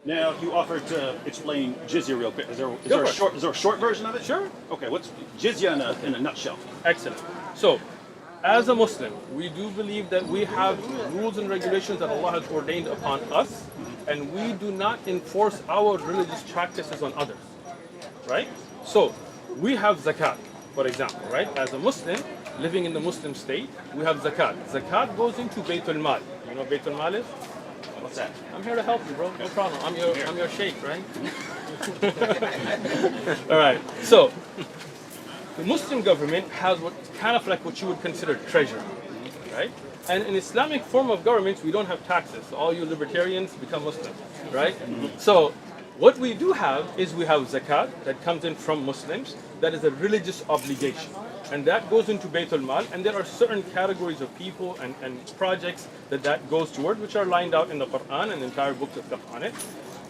Now, you offered to explain jizya real quick. Is there a short version of it? Sure. Okay, what's jizya in a nutshell? Excellent. So, as a Muslim, we do believe that we have rules and regulations that Allah has ordained upon us, and we do not enforce our religious practices on others, right? So, we have zakat, for example, right? As a Muslim, living in the Muslim state, we have zakat. Zakat goes into Baytul Mal. You know what Baytul Mal is? What's that? I'm here to help you, bro. No problem. I'm your Shaykh, right? All right. So, the Muslim government has what kind of like what you would consider treasury, right? And in Islamic form of governments, we don't have taxes. So all you libertarians become Muslim, right? So what we do have is we have zakat that comes in from Muslims. That is a religious obligation. And that goes into Baytul Mal. And there are certain categories of people and projects that goes toward, which are lined out in the Quran and the entire books of stuff on it.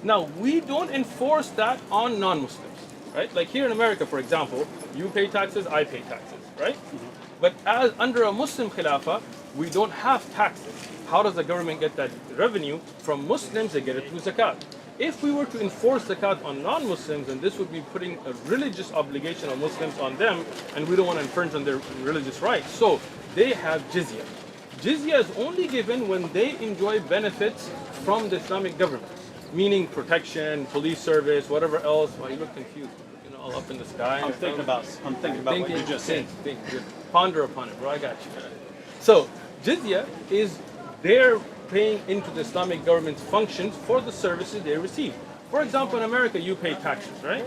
Now, we don't enforce that on non-Muslims. Right? Like here in America, for example, you pay taxes, I pay taxes, right? But as under a Muslim Khilafah, we don't have taxes. How does the government get that revenue? From Muslims, they get it through zakat. If we were to enforce zakat on non-Muslims, then this would be putting a religious obligation on Muslims on them, and we don't want to infringe on their religious rights. So they have jizya. Jizya is only given when they enjoy benefits from the Islamic government, meaning protection, police service, whatever else. Well, you look confused. All up in the sky. I'm thinking about what you just said. Ponder upon it, bro. I got you. So, jizya is they're paying into the Islamic government's functions for the services they receive. For example, in America, you pay taxes, right?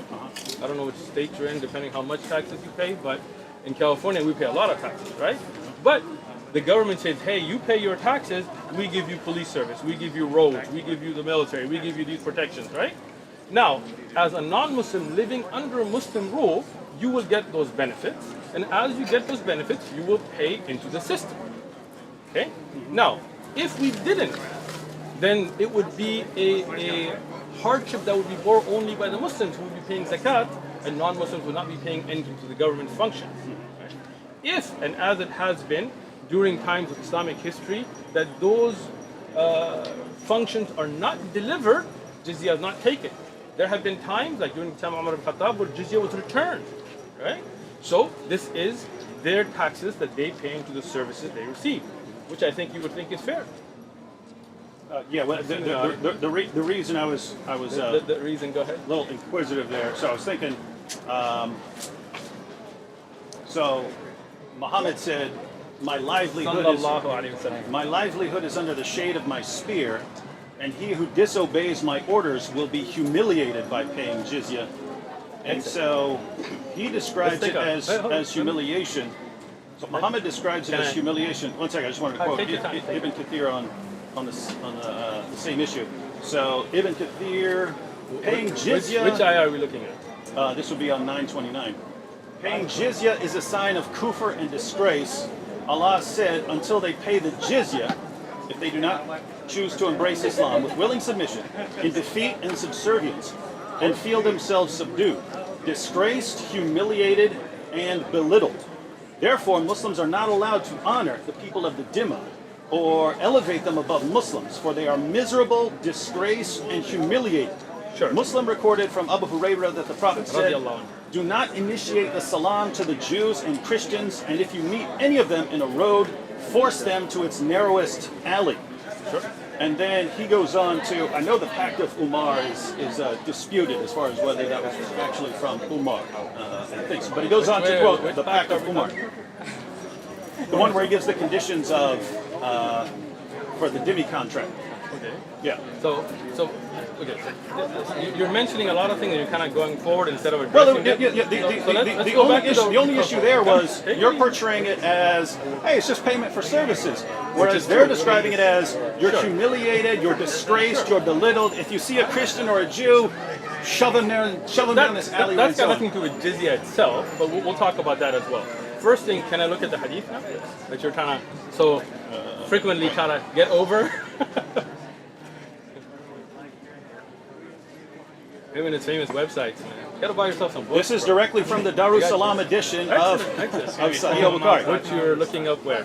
I don't know which state you're in, depending how much taxes you pay, but in California, we pay a lot of taxes, right? But the government says, hey, you pay your taxes, we give you police service, we give you roads, we give you the military, we give you these protections, right? Now, as a non-Muslim living under Muslim rule, you will get those benefits, and as you get those benefits, you will pay into the system. Okay? Now, if we didn't, then it would be a hardship that would be borne only by the Muslims who would be paying zakat, and non-Muslims would not be paying into the government's functions. Right? If, and as it has been during times of Islamic history, that those functions are not delivered, jizya is not taken. There have been times, like during the time of Umar ibn Khattab, where jizya was returned, right? So this is their taxes that they pay into the services they receive, which I think you would think is fair. Yeah, well, the reason I was the reason. Go ahead. A little inquisitive there. So I was thinking. So Muhammad said, "My livelihood is under the shade of my spear." And he who disobeys my orders will be humiliated by paying jizya. And so he describes it as humiliation. So Muhammad describes it as humiliation. One second, I just wanted to quote Ibn Kathir on the same issue. So Ibn Kathir, paying jizya... Which ayah are we looking at? This would be on 929. Paying jizya is a sign of kufr and disgrace. Allah said, until they pay the jizya, if they do not choose to embrace Islam with willing submission, in defeat and subservience, and feel themselves subdued, disgraced, humiliated, and belittled. Therefore, Muslims are not allowed to honor the people of the Dhimma or elevate them above Muslims, for they are miserable, disgraced, and humiliated. Sure. Muslim recorded from Abu Hurairah that the Prophet said, do not initiate the salam to the Jews and Christians, and if you meet any of them in a road, force them to its narrowest alley. Sure. And then he goes on to, I know the Pact of Umar is disputed as far as whether that was actually from Umar, I think so. But he goes on to quote the Pact of Umar. The one where he gives the conditions of, for the Dhimmi contract. Okay. Yeah. So okay. You're mentioning a lot of things and you're kind of going forward instead of addressing the only issue there was you're portraying it as, hey, it's just payment for services. Whereas they're describing it as you're humiliated, you're disgraced, you're belittled. If you see a Christian or a Jew, shove them down this alley. That's got nothing to do with jizya itself, but we'll talk about that as well. First thing, can I look at the hadith now? That you're trying to frequently trying to get over? Even its famous websites, man. You gotta buy yourself some books. This is directly from the Darussalam edition of Sahih al-Bukhari. What you're looking up where?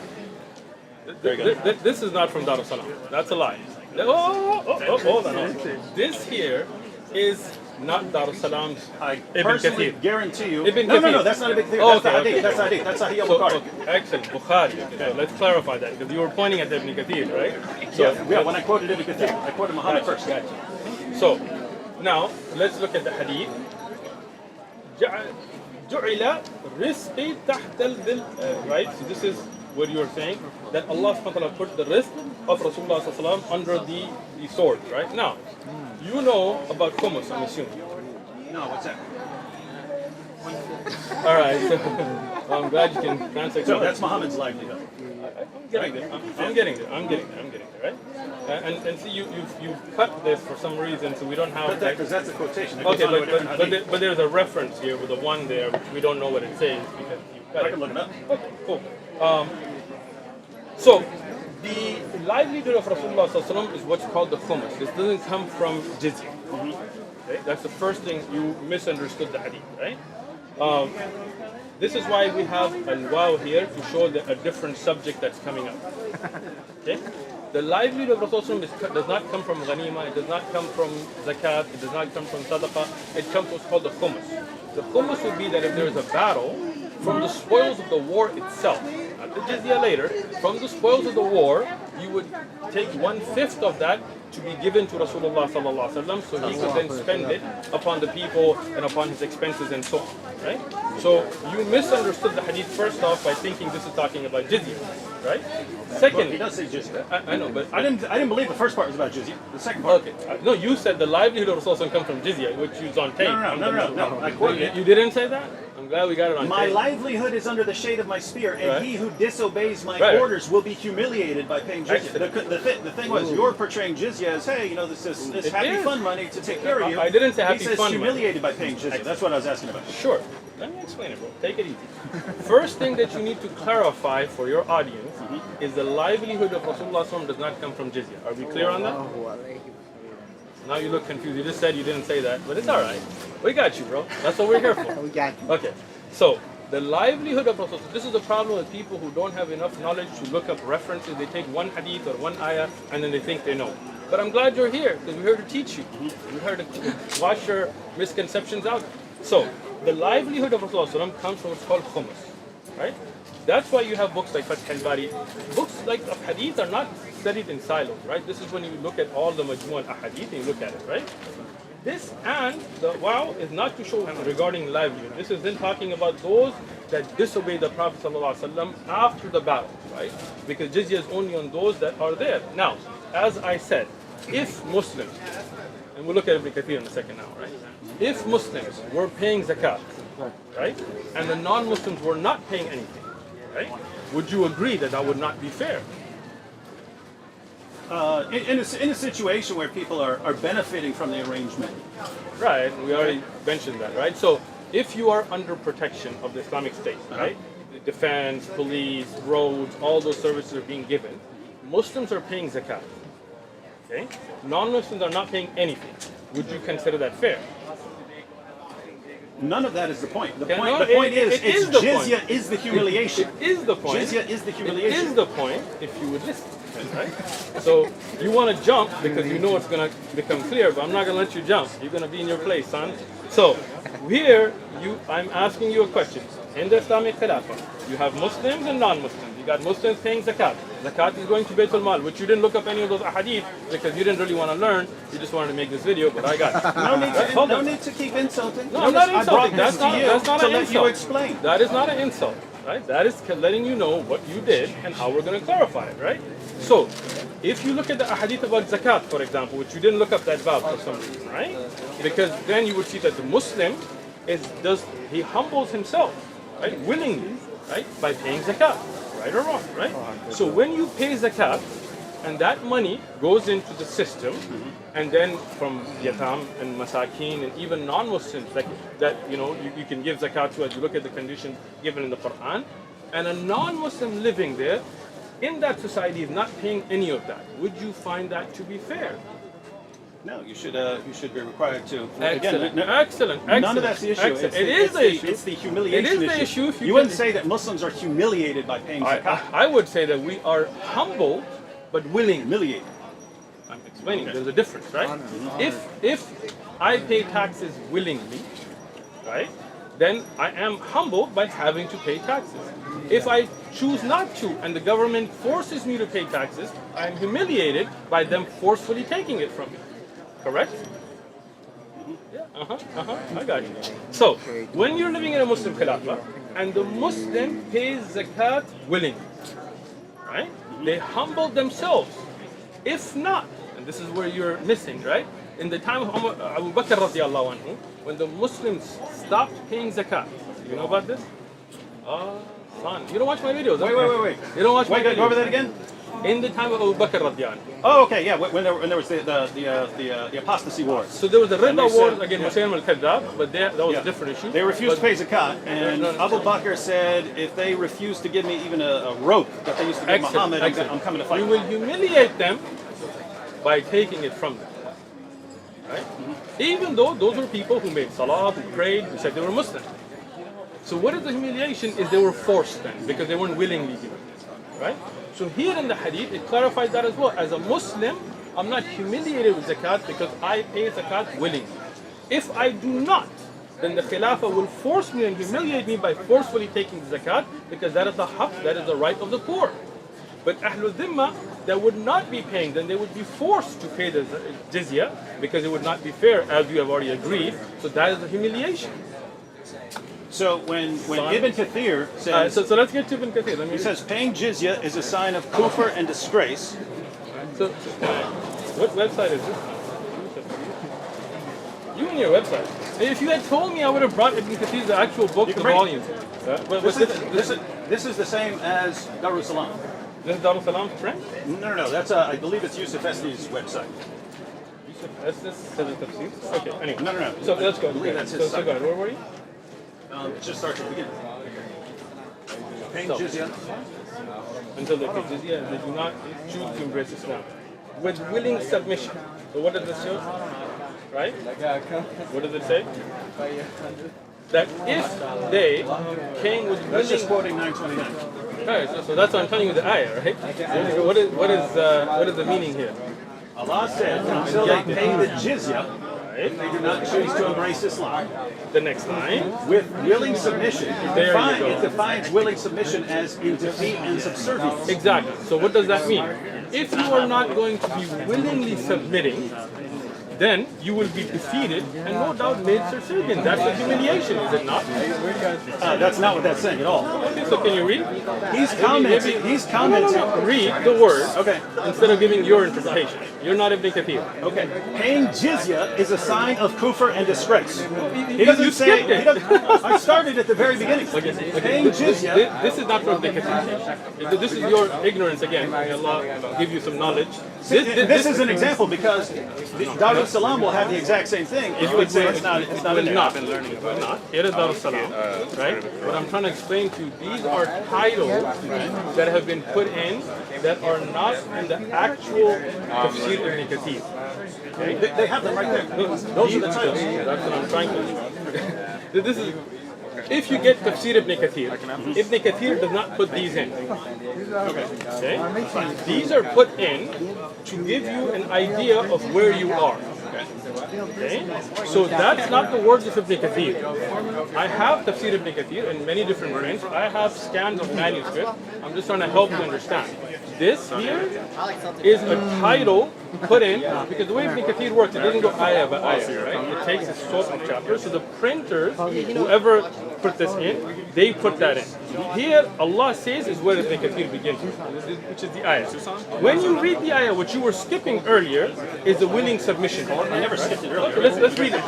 This is not from Darussalam. That's a lie. Hold on. This here is not Dar es Salaam's I Ibn personally Kathir. guarantee you. Ibn No, Kathir. that's not Ibn Kathir. Oh, That's the okay, Hadith. okay. That's the Hadith. That's Sahih So, Bukhari. okay, excellent. Bukhari. So let's clarify that because you were pointing at Ibn Kathir, right? So, Yeah, when I quoted Ibn Kathir, I quoted Muhammad first. Gotcha. So now let's look at the hadith. جعل رزقي تحت الظل. Right? So this is what you were saying, that Allah subhanahu wa ta'ala put the rizq of Rasulullah sallallahu alaihi wasallam under the sword, right? Now, you know about khums, I'm assuming. No, what's that? All right, so I'm glad you can translate. So that's Muhammad's livelihood. I'm getting there. I'm getting there, right? And see, you cut this for some reason, so we don't have. Because that's a quotation. It Okay, goes on to a different hadith. but there's a reference here with the one there, which we don't know what it says because you cut I it. can look it up. Okay, cool. So the livelihood of Rasulullah sallallahu alaihi wasallam is what's called the khums. This doesn't come from jizya. Okay? That's the first thing you misunderstood the hadith, right? This is why we have al-waw here to show a different subject that's coming up. Okay? The livelihood of Rasulullah does not come from ghanima, it does not come from zakat, it does not come from sadaqah, it comes what's called the khums. The khums would be that if there is a battle, from the spoils of the war itself, not the jizya later, from the spoils of the war, you would take 1/5 of that to be given to Rasulullah sallallahu alaihi wasallam, so he could then spend it upon the people and upon his expenses and so on. Right? So you misunderstood the hadith first off by thinking this is talking about jizya, right? Well, Second, he does say jizya. I know, but I didn't believe the first part was about jizya. The second part. okay. No, you said the livelihood of Rasulullah come from jizya, which is on tape. No. I quoted it. You didn't say that? I'm glad we got it on My tape. livelihood is under the shade of my spear, and Right. he who disobeys my Right. orders will be humiliated by paying jizya. Excellent. The thing was, you're portraying jizya as, hey, this It happy is. fun money to take care of you. I didn't say happy He says fun money. humiliated by paying jizya. That's what I was asking about. Sure. Let me explain it, bro. Take it easy. First thing that you need to clarify for your audience is the livelihood of Rasulullah SAW does not come from jizya. Are we clear on that? Now you look confused. You just said you didn't say that, but it's all right. We got you, bro. That's what we're here for. We got you. Okay. So the livelihood of Rasulullah. This is the problem with people who don't have enough knowledge to look up references. They take one hadith or one ayah and then they think they know. But I'm glad you're here because we're here to teach you. We're here to wash your misconceptions out. So the livelihood of Rasulullah comes from what's called khums, right? That's why you have books like Fath al-Bari. Books like of hadith are not studied in silos, right? This is when you look at all the majmu' al-hadith and you look at it, right? This and the wow is not to show regarding livelihood. This is then talking about those that disobey the Prophet ﷺ after the battle, right? Because jizya is only on those that are there. Now, as I said, if Muslims, and we'll look at Ibn Kathir in a second now, right? If Muslims were paying zakat, right, and the non-Muslims were not paying anything, right, would you agree that that would not be fair? In a situation where people are benefiting from the arrangement. Right, we already mentioned that, right? So if you are under protection of the Islamic State, right, the defense, police, roads, all those services are being given, Muslims are paying zakat, okay? Non-Muslims are not paying anything. Would you consider that fair? None of that is the point. The Okay, point, no, the point is, it is the jizya point. is the humiliation. It is the point. Jizya is the It humiliation. is the point if you would listen, right? So you want to jump because you know it's going to become clear, but I'm not going to let you jump. You're going to be in your place, son. So here, I'm asking you a question. In the Islamic Khilafah, you have Muslims and non-Muslims. You got Muslims paying zakat. Zakat is going to Bayt al-Mal, which you didn't look up any of those ahadith because you didn't really want to learn. You just wanted to make this video, but I got it. No need to keep insulting. No, I'm not I brought insulting. this That's not to an let insult. you explain. That is not an insult, right? That is letting you know what you did and how we're going to clarify it, right? So, if you look at the ahadith about zakat, for example, which you didn't look up that bab for some reason, right? Because then you would see that the Muslim he humbles himself, right, willingly, right, by paying zakat, right or wrong, right? So when you pay zakat, and that money goes into the system, and then from yatam and masakin and even non-Muslims that you can give zakat to as you look at the conditions given in the Quran, and a non-Muslim living there in that society is not paying any of that. Would you find that to be fair? No, you should be required to. Excellent. Again, Excellent. None of that's the issue. Excellent. It is the issue. It's the humiliation It is the issue if You wouldn't say that Muslims are humiliated by paying zakat. I would say that we are humbled but willing. Humiliated. I'm explaining. There's a difference, right? If I pay taxes willingly, right, then I am humbled by having to pay taxes. If I choose not to and the government forces me to pay taxes, I am humiliated by them forcefully taking it from me. Correct? Yeah, I got you. So, when you're living in a Muslim Khilafah and the Muslim pays zakat willingly, right? They humble themselves. If not, and this is where you're missing, right? In the time of Abu Bakr radiallahu anhu, when the Muslims stopped paying zakat, you know about this? Son, you don't watch my videos. Wait. You don't watch my videos. Go over that again? In the time of Abu Bakr radiallahu anhu. Oh, okay, yeah. When there was the apostasy wars. So there was a Ridda they war said- against Musaylim al-Kadhab, but that was a different issue. They refused to But- pay zakat, and No. Abu Bakr said, if they refuse to give me even a rope that they used to give Muhammad, I'm coming to fight. We will humiliate them by taking it from them. Right? Even though those were people who made salah, who prayed, who said they were Muslim. So what is the humiliation is they were forced then, because they weren't willingly doing this. Right? So here in the hadith, it clarifies that as well. As a Muslim, I'm not humiliated with zakat because I pay zakat willingly. If I do not, then the Khilafah will force me and humiliate me by forcefully taking the zakat, because that is the haqq, that is the right of the poor. But Ahlul Dhimma, that would not be paying, then they would be forced to pay the jizya, because it would not be fair, as you have already agreed. So that is the humiliation. So when Ibn Kathir says, So let's get to Ibn Kathir. Let me he says paying jizya is a sign of kufr and disgrace. So, what website is this? You and your website. If you had told me, I would have brought Ibn Kathir's actual book, the bring it. volumes. But This is the same as Darussalam. This is Darul Salam's print? No. That's I believe it's Yusuf Esdi's website. Yusuf Estes says it tafsir. Okay, anyway. No. So let's go. I believe that's his So site. go ahead. Where were you? Just start at the beginning. Paying So- jizya. Until they pay jizya and they do not choose to embrace Islam. With willing submission. So what does this show? Right? What does it say? That if they came with That's just willing... quoting 929. Right, so that's what I'm telling you the ayah, right? What is the meaning here? Allah said, until they pay the jizya, if they do not choose to embrace Islam, The next line. with willing submission. There you go. It defines willing submission as in defeat and subservience. Exactly. So what does that mean? If you are not going to be willingly submitting, then you will be defeated and no doubt made subservient. That's a humiliation, is it not? That's not what that's saying at all. Okay, so can you read? He's commenting. He's commenting. Read the word Okay. instead of giving your interpretation. You're not Ibn Kathir. Okay. Paying jizya is a sign of kufr and disgrace. He You doesn't say. skipped it. He doesn't, I started at the very beginning. Paying jizya. This is not from Ibn Kathir. This is your ignorance again. May Allah give you some knowledge. This is an example because Darul Salam will have the exact same thing. You would say it's not in there. Not. Here is Darul Salam, right? What I'm trying to explain to you, these are titles that have been put in that are not in the actual Tafsir Ibn Kathir. Okay? They have them right there. Those are the titles. That's what I'm trying to. This is. If you get Tafsir Ibn Kathir, Ibn Kathir does not put these in. Okay? These are put in to give you an idea of where you are. Okay? So that's not the words of Ibn Kathir. I have Tafsir Ibn Kathir in many different prints. I have scans of manuscript. I'm just trying to help you understand. This here is a title put in, because the way Ibn Kathir works, it doesn't go ayah by ayah, right? It takes a sort of chapter. So the printers, whoever put this in, they put that in. Here, Allah says is where Ibn Kathir begins, which is the ayah. When you read the ayah, what you were skipping earlier is a willing submission. I never skipped it earlier. Okay, let's read it.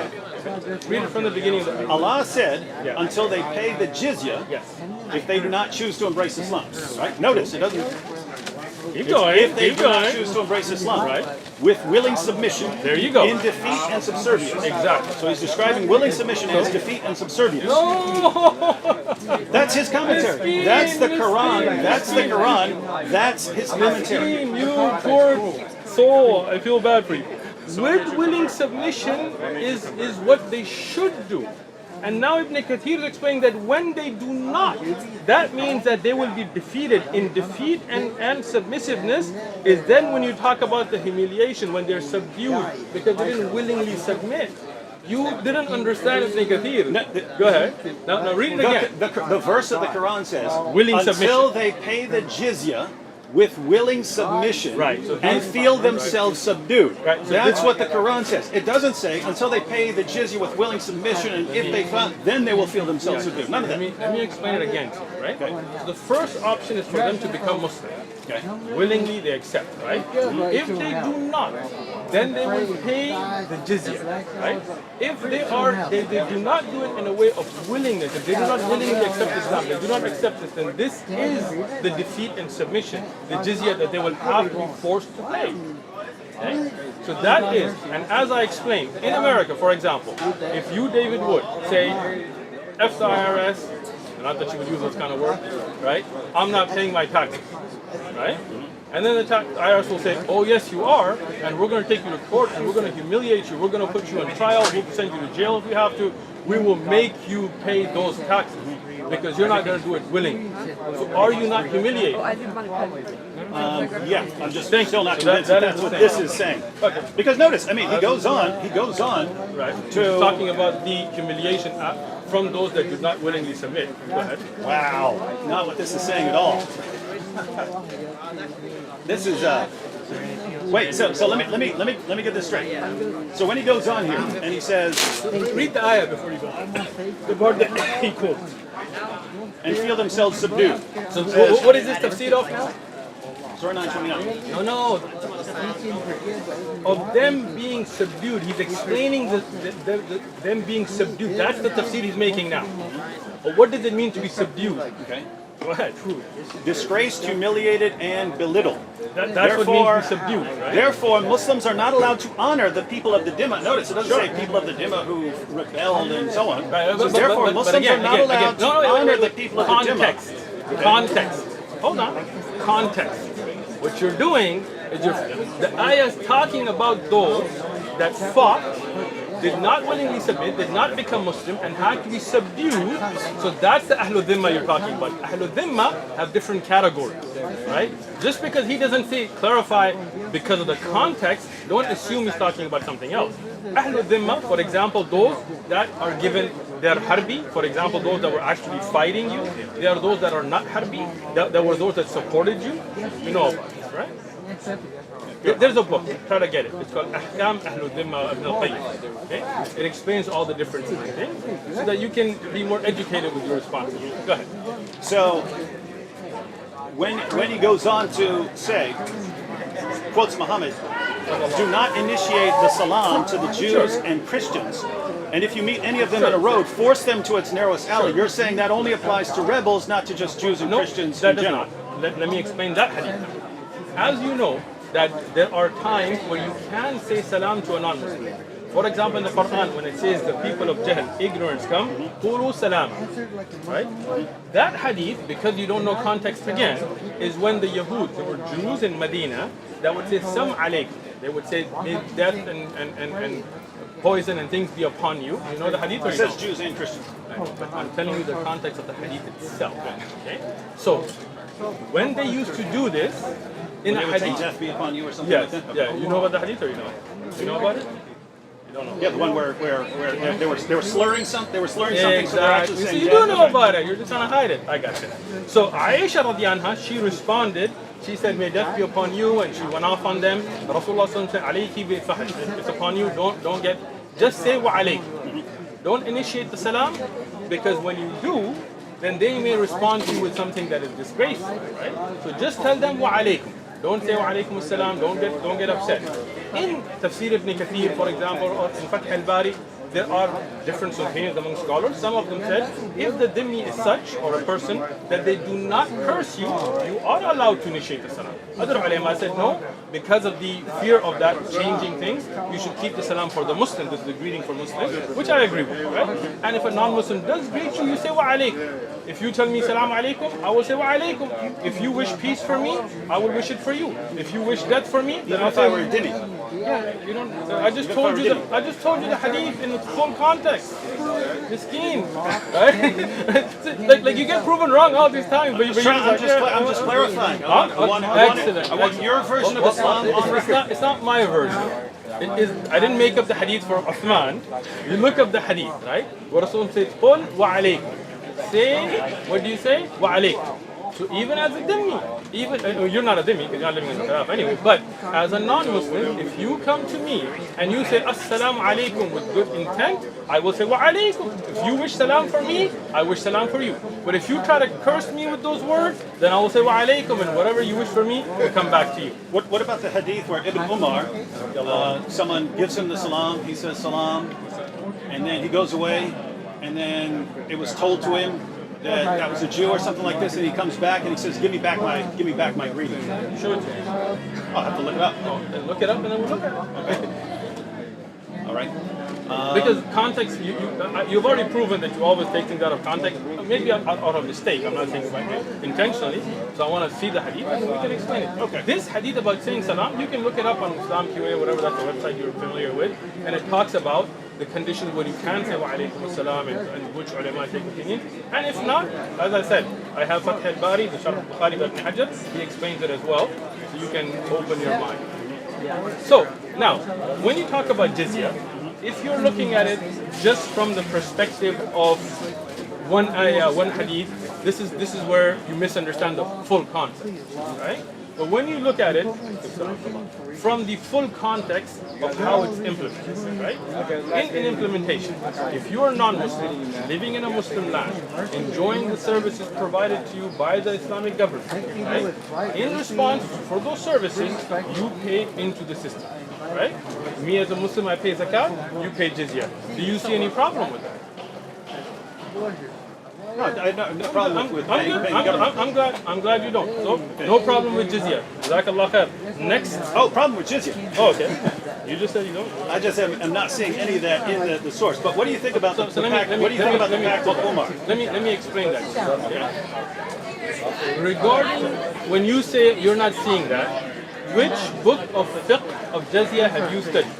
Read it from the beginning of the ayah. Allah said, until they pay the jizya, Yes. if they do not choose to embrace Islam. Right? Notice it doesn't. Keep going. If they Keep do not going. choose to embrace Islam, Right. with willing submission. There you go. In defeat and subservience. Exactly. So he's describing willing submission as defeat and subservience. No! That's his commentary. That's the Quran. That's the Quran. That's his commentary. You poor soul. I feel bad for you. With willing submission is what they should do. And now Ibn Kathir is explaining that when they do not, that means that they will be defeated. In defeat and submissiveness is then when you talk about the humiliation, when they're subdued because they didn't willingly submit. You didn't understand Ibn Kathir. Go ahead. Now read it again. The verse of the Quran says, Willing until submission. they pay the jizya with willing submission, Right, so and feel themselves subdued. Right, so That's this- what the Quran says. It doesn't say until they pay the jizya with willing submission, and if they find, then they will feel themselves subdued. None of that. Let me explain it again to you, right? Okay. So the first option is for them to become Muslim. Okay. Willingly they accept, right? If they do not, then they will pay the jizya, right? If they do not do it in a way of willingness, if they do not willingly accept Islam, they do not accept this, then this is the defeat and submission, the jizya that they will have to be forced to pay. Okay? So that is, and as I explained, in America, for example, if you, David Wood, say, F the IRS, not that you would use those kind of words, right? I'm not paying my taxes, right? And then the IRS will say, oh yes you are, and we're going to take you to court, and we're going to humiliate you, we're going to put you on trial, we'll send you to jail if we have to, we will make you pay those taxes, because you're not going to do it willingly. So are you not humiliated? Yeah, I'm just still not So that- convinced that that's is what the this thing. is saying. Okay. Because notice, I mean, he goes on Right. to Talking about the humiliation from those that did not willingly submit. Go ahead. wow, not what this is saying at all. This is wait. So let me get this straight. So when he goes on here and he says, Read the ayah before you go. The part that he quotes. and feel themselves subdued. So what is this tafsir of now? Surah 929. No. Of them being subdued. He's explaining them being subdued. That's the tafsir he's making now. But what does it mean to be subdued? Okay. Go ahead. Disgraced, humiliated, and belittled. That's what means to be subdued, right? Therefore, Muslims are not allowed to honor the people of the Dhimma. Notice, it doesn't say people of the Dhimma who rebelled and so on. Right, So therefore, Muslims are not allowed to honor the people of the Context. Dhimma. Context. Hold on. Context. What you're doing is the ayah is talking about those that fought, did not willingly submit, did not become Muslim, and had to be subdued. So that's the Ahlul Dhimma you're talking about. Ahlul Dhimma have different categories, right? Just because he doesn't say clarify because of the context, don't assume he's talking about something else. Ahlul Dhimma, for example, those that are given their harbi, for example, those that were actually fighting you. They are those that are not harbi, that were those that supported you. You know about this, right? There's a book, try to get it. It's called Ahkam Ahlul Dhimma Ibn al-Qayyim. Okay? It explains all the different things so that you can be more educated with your responses. Go ahead. So when he goes on to say, quotes Muhammad, do not initiate the salam to the Jews and Christians. And if you meet any of them in a road, force them to its narrowest alley. You're saying that only applies to rebels, not to just Jews and Christians that in does general. not. Let me explain that hadith. As you know, that there are times where you can say salam to a non-Muslim. For example, in the Quran, when it says the people of Jahl, ignorance come, qulu salam. Right? That hadith, because you don't know context again, is when the Yahud, there were Jews in Medina, that would say sam alaykum. They would say, may death and poison and things be upon you. You know the hadith or It you says don't? Jews and Christians. But I'm telling you the context of the hadith itself. Okay? So, when they used to do this, in a They would say hadith. death be upon you or something Yes, like that. yeah. You know about the hadith or you know? You know about it? You don't know. Yeah, the one where they were slurring something. They were slurring something, so they're actually So saying you death. do know about it. You're just trying to hide it. I got you. So Aisha radiallahu anha, she responded. She said, "May death be upon you," and she went off on them. Rasulullah said, "Alayki bil fahl." It's upon you. Don't get. Just say wa alaykum. Don't initiate the salam, because when you do, then they may respond to you with something that is disgraceful, right? So just tell them wa alaykum. Don't say wa alaykum as-salam. Don't get upset. In Tafsir ibn Kathir, for example, or in Fath al-Bari, there are different opinions among scholars. Some of them said, if the dhimmi is such, or a person, that they do not curse you, you are allowed to initiate the salam. Other ulama said, no, because of the fear of that changing things, you should keep the salam for the Muslim. This is the greeting for Muslims, which I agree with, right? And if a non-Muslim does greet you, you say wa alaykum. If you tell me salam alaikum, I will say wa alaikum. If you wish peace for me, I will wish it for you. If you wish death for me, then Even I'll if I say were a dhimmi. You don't. I just told you. I just told you the hadith in its full context. Miskeen, right? like you get proven wrong all these times, but I'm just clarifying. I want your version of Islam on record. It's not my version. It is, I didn't make up the hadith for Uthman. You look up the hadith, right? What Rasul says, "Qul wa alaykum." Say, what do you say? Wa alaykum. So even as a dhimmi, you're not a dhimmi because you're not living in the Khilaf anyway, but as a non-Muslim, if you come to me and you say Assalamu alaikum with good intent, I will say Wa alaikum. If you wish salam for me, I wish salam for you. But if you try to curse me with those words, then I will say Wa alaikum, and whatever you wish for me will come back to you. What about the hadith where Ibn Umar, someone gives him the salam, he says salam, and then he goes away, and then it was told to him that was a Jew or something like this, and he comes back and he says, "Give me back my greeting." Show it to me. I'll have to look it up. Then look it up, and then we'll look at it. Okay. All right. Because context, you've already proven that you always take things out of context. Maybe out of mistake. I'm not saying about it intentionally. So I want to see the hadith and we can explain it. Okay. This hadith about saying salam, you can look it up on Islam QA, whatever that's the website you're familiar with, and it talks about the conditions where you can say wa alaykum as-salam and which ulama take opinion. And if not, as I said, I have Fath al-Bari, the Sharh al-Bukhari by Ibn Hajar. He explains it as well, so you can open your mind. So now, when you talk about jizya, if you're looking at it just from the perspective of one ayah, one hadith, this is where you misunderstand the full concept, right? But when you look at it from the full context of how it's implemented, right? In implementation, if you are non-Muslim, living in a Muslim land, enjoying the services provided to you by the Islamic government, right? In response for those services, you pay into the system, right? Me as a Muslim, I pay zakat, you pay jizya. Do you see any problem with that? No, I have no problem with paying government. I'm glad you don't. So, no problem with jizya. Jazakallah khair. Next. Oh, problem with jizya. Oh, okay. You just said you don't. I just am not seeing any of that in the source. But what do you think about the pact? What do you think about the pact with Umar? Let me explain that. Okay. Regarding when you say you're not seeing that, which book of fiqh of jizya have you studied?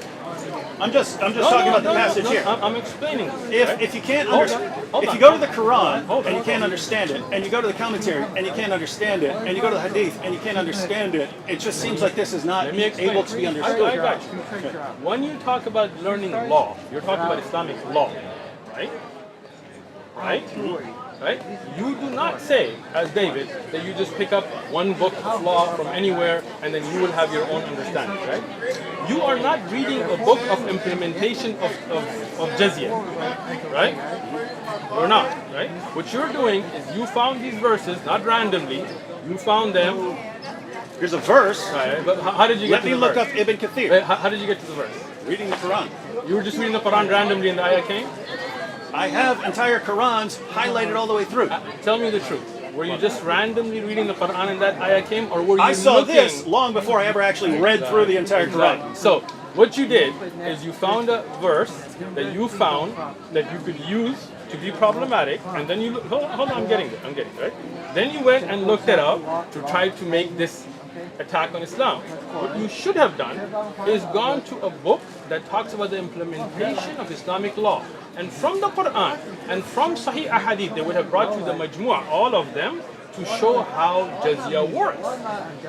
I'm just talking about the passage here. I'm explaining. If you can't understand, if you go to the Quran and you can't understand it, and you go to the commentary and you can't understand it, and you go to the Hadith and you can't understand it, it just seems like this is not able to be understood. I got you. When you talk about learning law, you're talking about Islamic law, right? Right? You do not say, as David, that you just pick up one book of law from anywhere and then you will have your own understanding, right? You are not reading a book of implementation of jizya, right? You're not, right? What you're doing is you found these verses, not randomly, you found them. Here's a verse. Right, but how did you get to the verse? Let me look up Ibn Kathir. Wait, how did you get to the verse? Reading the Quran. You were just reading the Quran randomly and the ayah came? I have entire Qurans highlighted all the way through. Tell me the truth. Were you just randomly reading the Quran and that ayah came, or were you I saw looking? this long before I ever actually read through the entire Quran. So what you did is you found a verse that you found that you could use to be problematic, and then you hold on, I'm getting it, right? Then you went and looked it up to try to make this attack on Islam. What you should have done is gone to a book that talks about the implementation of Islamic law. And from the Quran and from Sahih Ahadith, they would have brought you the Majmu', all of them, to show how jizya works.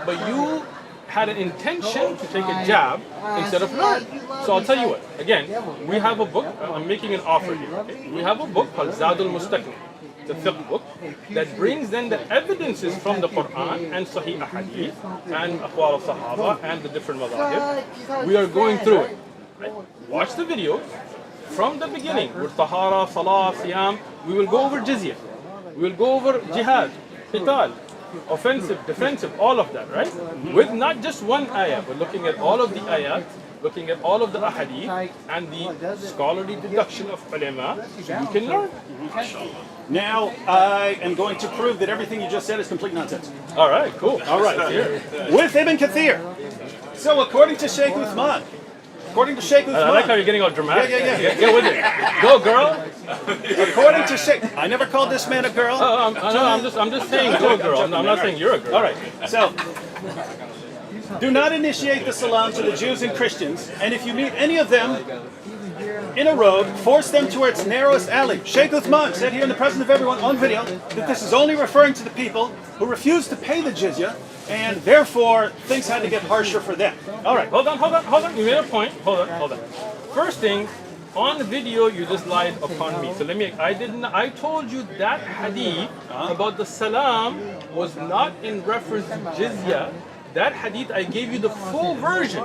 But you had an intention to take a jab instead of learn. So I'll tell you what, again, we have a book, I'm making an offer here. Okay? We have a book called Zadul Mustaqni, the fiqh book, that brings then the evidences from the Quran and Sahih Ahadith and Aqwal al-Sahaba and the different madhahib. We are going through it. Right? Watch the video. From the beginning, with Tahara, Salah, Siyam, we will go over jizya. We will go over jihad, qital, offensive, defensive, all of that, right? With not just one ayah, but looking at all of the ayat, looking at all of the ahadith, and the scholarly deduction of ulama, so you can learn. Now, I am going to prove that everything you just said is complete nonsense. All right, cool. All right, with Ibn Kathir. So according to Shaykh Uthman, according to Shaykh Uthman. I like how you're getting all dramatic. Yeah. Get with it. Go, girl. According to Shaykh, I never called this man a girl. I'm just saying, go, girl. I'm not saying you're a girl. All right. So Do not initiate the salam to the Jews and Christians, and if you meet any of them in a road, force them to its narrowest alley. Shaykh Uthman said here in the presence of everyone on video that this is only referring to the people who refused to pay the jizya, and therefore things had to get harsher for them. All right. Hold on. You made a point. Hold on. First thing, on the video you just lied upon me. So I told you that hadith about the salam was not in reference to jizya. That hadith, I gave you the full version,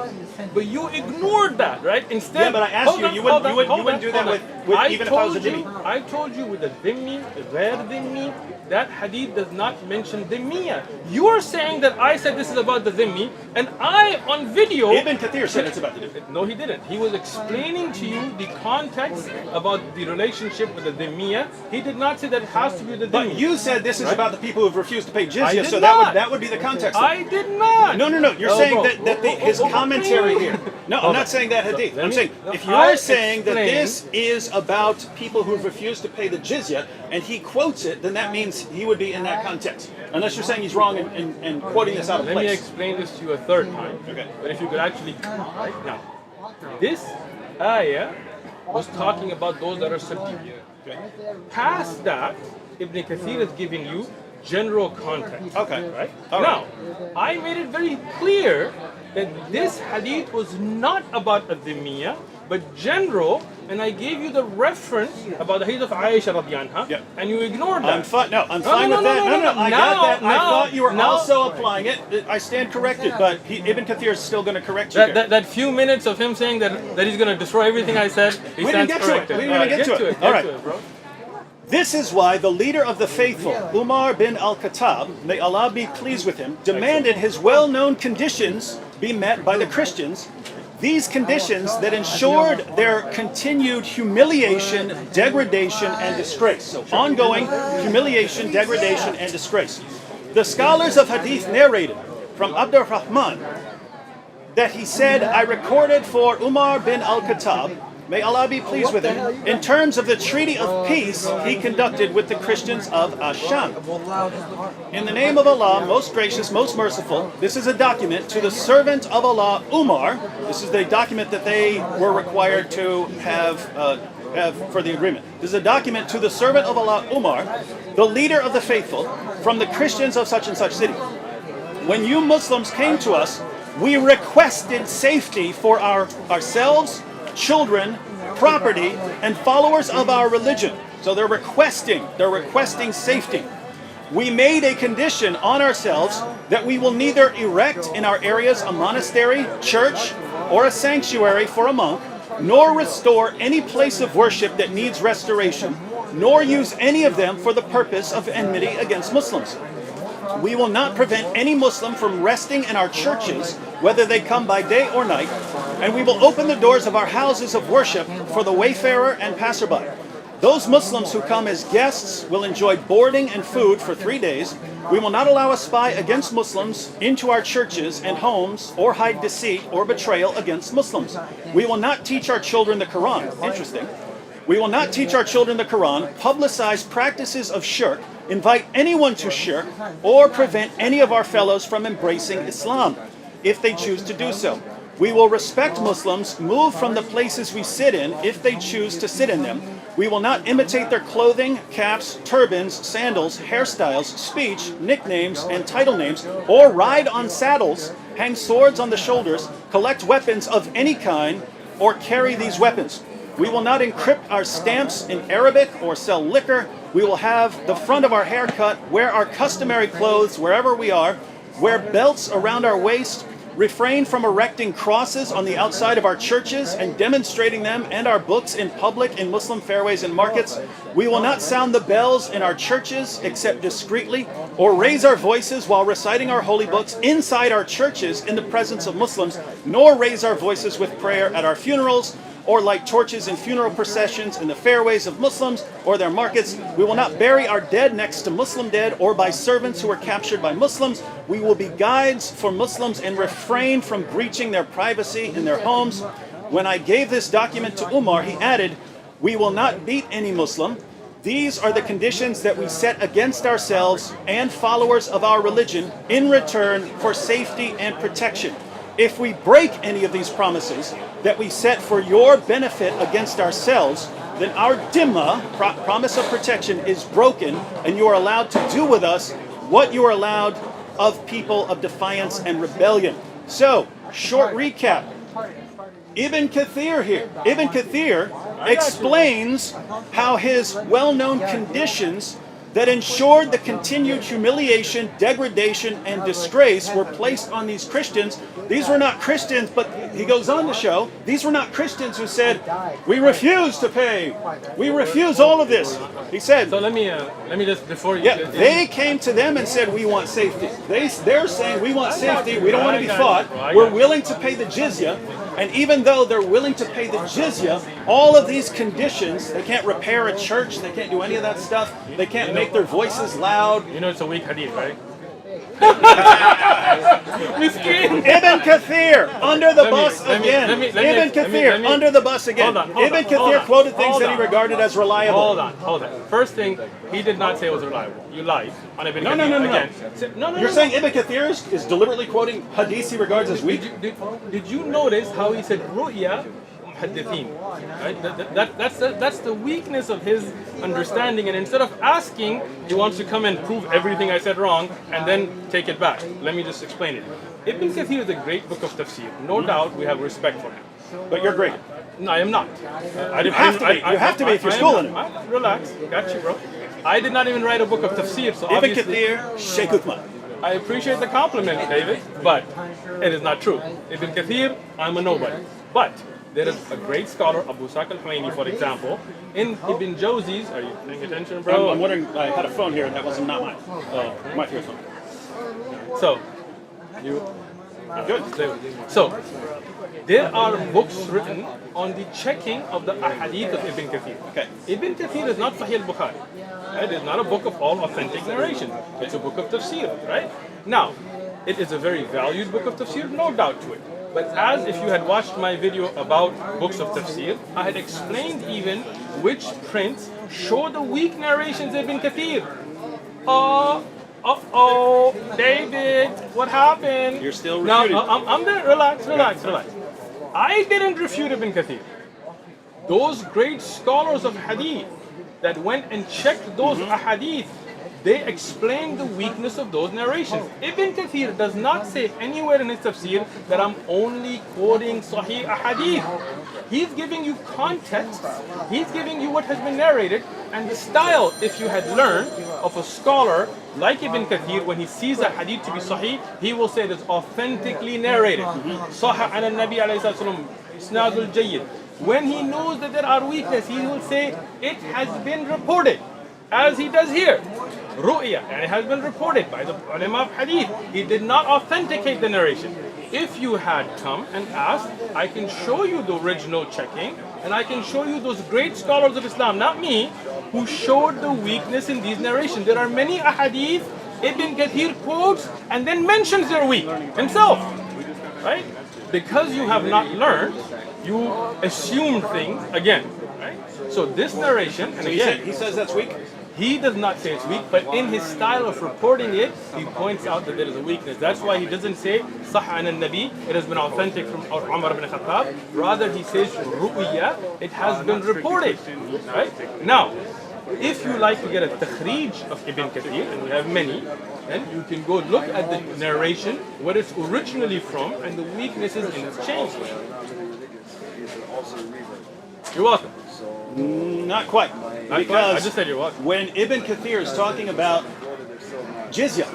but you ignored that, right? Instead, yeah, but I asked you wouldn't do that with even if I was a dhimmi. I told you with a dhimmi, ghair dhimmi, that hadith does not mention dhimmiya. You are saying that I said this is about the dhimmi, and I, on video... Ibn Kathir said it's about the dhimmi. No, he didn't. He was explaining to you the context about the relationship with the dhimmiya. He did not say that it has to be the dhimmi. But you said this is about the people who have refused to pay I jizya, did so not. that would be the context. I did not. No. You're saying that his commentary here. No, I'm not saying that hadith. I'm saying if you're saying that this is about people who've refused to pay the jizya, and he quotes it, then that means he would be in that context. Unless you're saying he's wrong and quoting this out of place. Let me explain this to you a third time. Okay. But if you could actually, right now, this ayah was talking about those that are subdued. Okay. Past that, Ibn Kathir is giving you general context. Okay. Right? All Now, I made it very clear that this hadith was not about a dhimmiya, but general, and I gave you the reference about the hadith of Aisha radiyallahu anha, Yeah. and you ignored that. I'm fine with that. No, I got that. I thought you were also applying it. I stand corrected, but Ibn Kathir is still going to correct you here. That few minutes of him saying that he's going to destroy everything I said, he We didn't stands get to it. corrected. We didn't even get to it. All right. Get to it, bro. This is why the leader of the faithful, Umar bin al-Khattab, may Allah be pleased with him, demanded his well-known conditions be met by the Christians. These conditions that ensured their continued humiliation, degradation, and disgrace. So ongoing humiliation, degradation, and disgrace. The scholars of Hadith narrated from Abdur Rahman that he said, I recorded for Umar bin al-Khattab, may Allah be pleased with him, in terms of the treaty of peace he conducted with the Christians of Asham. In the name of Allah, most gracious, most merciful, this is a document to the servant of Allah, Umar. This is the document that they were required to have for the agreement. This is a document to the servant of Allah, Umar, the leader of the faithful, from the Christians of such and such city. When you Muslims came to us, we requested safety for ourselves, children, property, and followers of our religion. So they're requesting safety. We made a condition on ourselves that we will neither erect in our areas a monastery, church, or a sanctuary for a monk, nor restore any place of worship that needs restoration, nor use any of them for the purpose of enmity against Muslims. We will not prevent any Muslim from resting in our churches, whether they come by day or night, and we will open the doors of our houses of worship for the wayfarer and passerby. Those Muslims who come as guests will enjoy boarding and food for 3 days. We will not allow a spy against Muslims into our churches and homes, or hide deceit or betrayal against Muslims. We will not teach our children the Quran. Interesting. We will not teach our children the Quran, publicize practices of shirk, invite anyone to shirk, or prevent any of our fellows from embracing Islam, if they choose to do so. We will respect Muslims, move from the places we sit in if they choose to sit in them. We will not imitate their clothing, caps, turbans, sandals, hairstyles, speech, nicknames, and title names, or ride on saddles, hang swords on the shoulders, collect weapons of any kind, or carry these weapons. We will not encrypt our stamps in Arabic or sell liquor. We will have the front of our hair cut, wear our customary clothes wherever we are, wear belts around our waist, refrain from erecting crosses on the outside of our churches and demonstrating them and our books in public in Muslim fairways and markets. We will not sound the bells in our churches except discreetly, or raise our voices while reciting our holy books inside our churches in the presence of Muslims, nor raise our voices with prayer at our funerals, or light torches in funeral processions in the fairways of Muslims or their markets. We will not bury our dead next to Muslim dead or by servants who were captured by Muslims. We will be guides for Muslims and refrain from breaching their privacy in their homes. When I gave this document to Umar, he added, we will not beat any Muslim. These are the conditions that we set against ourselves and followers of our religion in return for safety and protection. If we break any of these promises that we set for your benefit against ourselves, then our dhimma, promise of protection, is broken, and you are allowed to do with us what you are allowed of people of defiance and rebellion. So, short recap. Ibn Kathir here. Ibn Kathir explains how his well-known conditions that ensured the continued humiliation, degradation, and disgrace were placed on these Christians. These were not Christians, but he goes on to show, these were not Christians who said, we refuse to pay. We refuse all of this. He said, So let me just, before you... yeah, they came to them and said, we want safety. They're saying, we want safety, we don't want to be fought, we're willing to pay the jizya. And even though they're willing to pay the jizya, all of these conditions, they can't repair a church, they can't do any of that stuff, they can't make their voices loud. You know it's a weak hadith, right? Miskin. Ibn Kathir, under the bus again. Ibn Kathir, under the bus again. Ibn Kathir quoted things that he regarded as reliable. Hold on. First thing, he did not say it was reliable. You lied on Ibn Kathir. No. You're saying Ibn Kathir is deliberately quoting hadiths he regards as weak? Did you notice how he said ru'ya muhaddithin? Right? That's the weakness of his understanding, and instead of asking, he wants to come and prove everything I said wrong and then take it back. Let me just explain it. Ibn Kathir is a great book of tafsir. No doubt we have respect for him. But you're great. No, I am not. You have to be if you're schooling him. Relax. Got you, bro. I did not even write a book of tafsir, so Ibn Kathir, Shaykh Uthman. I appreciate the compliment, David, but it is not true. Ibn Kathir, I'm a nobody. But there is a great scholar, Abu Saq al-Huwaini, for example, in Ibn Jawzi's. Are you paying attention, bro? I'm wondering, I had a phone here and that was not mine. My phone. So, good. So, there are books written on the checking of the ahadith of Ibn Kathir. Okay. Ibn Kathir is not Sahih al-Bukhari. It is not a book of all authentic narration. It's a book of tafsir, right? Now, it is a very valued book of tafsir, no doubt to it. But as if you had watched my video about books of tafsir, I had explained even which prints show the weak narrations of Ibn Kathir. David, what happened? You're still refuting. No, I'm there. Relax. I didn't refute Ibn Kathir. Those great scholars of hadith that went and checked those ahadith, they explain the weakness of those narrations. Ibn Kathir does not say anywhere in his tafsir that I'm only quoting Sahih ahadith. He's giving you context, he's giving you what has been narrated, and the style, if you had learned, of a scholar like Ibn Kathir, when he sees a hadith to be Sahih, he will say it's authentically narrated. Sahih an al-Nabi alayhi salam, isnadul jayyid. When he knows that there are weaknesses, he will say, it has been reported, as he does here. Ru'ya, and it has been reported by the ulama of hadith. He did not authenticate the narration. If you had come and asked, I can show you the original checking, and I can show you those great scholars of Islam, not me, who showed the weakness in these narrations. There are many ahadith Ibn Kathir quotes and then mentions they're weak himself, right? Because you have not learned, you assume things again, right? So this narration, and again, he says that's weak? he does not say it's weak, but in his style of reporting it, he points out that there is a weakness. That's why he doesn't say Sahih an al-Nabi, it has been authentic from Umar ibn Khattab. Rather, he says Ru'ya, it has been reported. Right? Now, if you like to get a takhrij of Ibn Kathir, and we have many, then you can go look at the narration, where it's originally from, and the weaknesses in its change. You're welcome. Not quite. Because I just said you're welcome. when Ibn Kathir is talking about jizya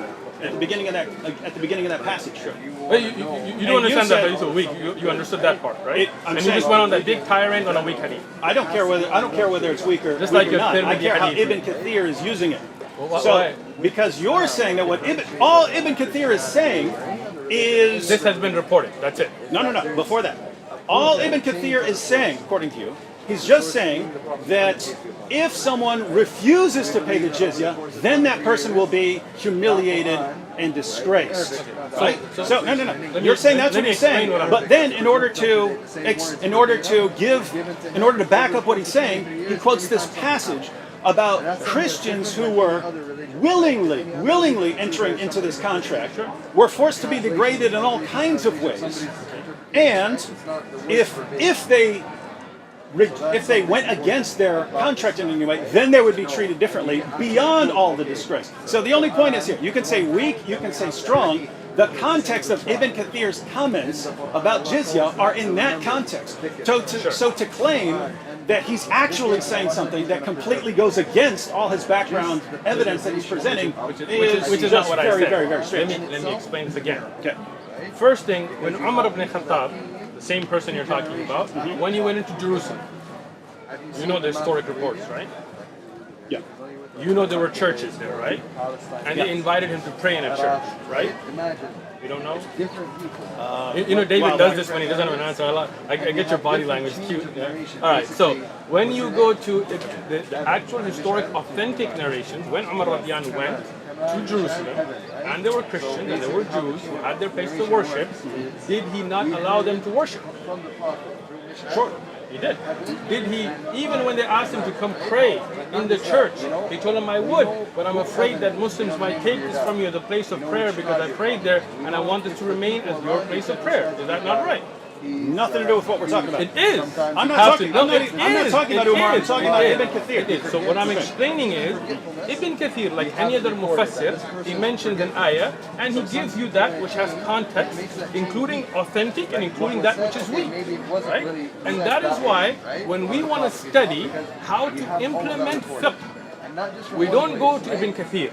at the beginning of that passage, Well, you don't understand that, but it's a weak. You understood that part, right? And you just went on that big tirade on a weak hadith. I don't care whether it's weak or Just weak like or your not. I Tirmidhi care how hadith. Ibn Kathir is using it. Well, So why? because you're saying that all Ibn Kathir is saying is This has been reported. That's it. no. Before that, all Ibn Kathir is saying, according to you, he's just saying that if someone refuses to pay the jizya, then that person will be humiliated and disgraced. Right? So no. You're saying that's what he's saying. But then, in order to back up what he's saying, he quotes this passage about Christians who were willingly entering into this contract, were forced to be degraded in all kinds of ways. And if they went against their contract in any way, then they would be treated differently beyond all the disgrace. So the only point is here, you can say weak, you can say strong. The context of Ibn Kathir's comments about jizya are in that context. So to claim that he's actually saying something that completely goes against all his background evidence that he's presenting which is not what I said. very strange. Let me explain this again. Okay. First thing, when Umar ibn Khattab, the same person you're talking about, when he went into Jerusalem, you know the historic reports, right? Yeah. You know there were churches there, right? And they invited him to pray in a church, right? You don't know? You know David does this when he doesn't have an answer. I get your body language cute. Yeah? All right, so when you go to the actual historic authentic narrations, when Umar radiallahu anhu went to Jerusalem, and there were Christians and there were Jews who had their place to worship, did he not allow them to worship? Sure. He did. Did he, even when they asked him to come pray in the church, he told them, I would, but I'm afraid that Muslims might take this from you as a place of prayer because I prayed there and I want it to remain as your place of prayer. Is that not right? Nothing to do with what we're talking about. It is. I'm not talking about Umar, I'm talking about Ibn Kathir. It is. So what I'm explaining is, Ibn Kathir, like any other mufassir, he mentions an ayah and he gives you that which has context, including authentic and including that which is weak. Right? And that is why when we want to study how to implement fiqh, we don't go to Ibn Kathir,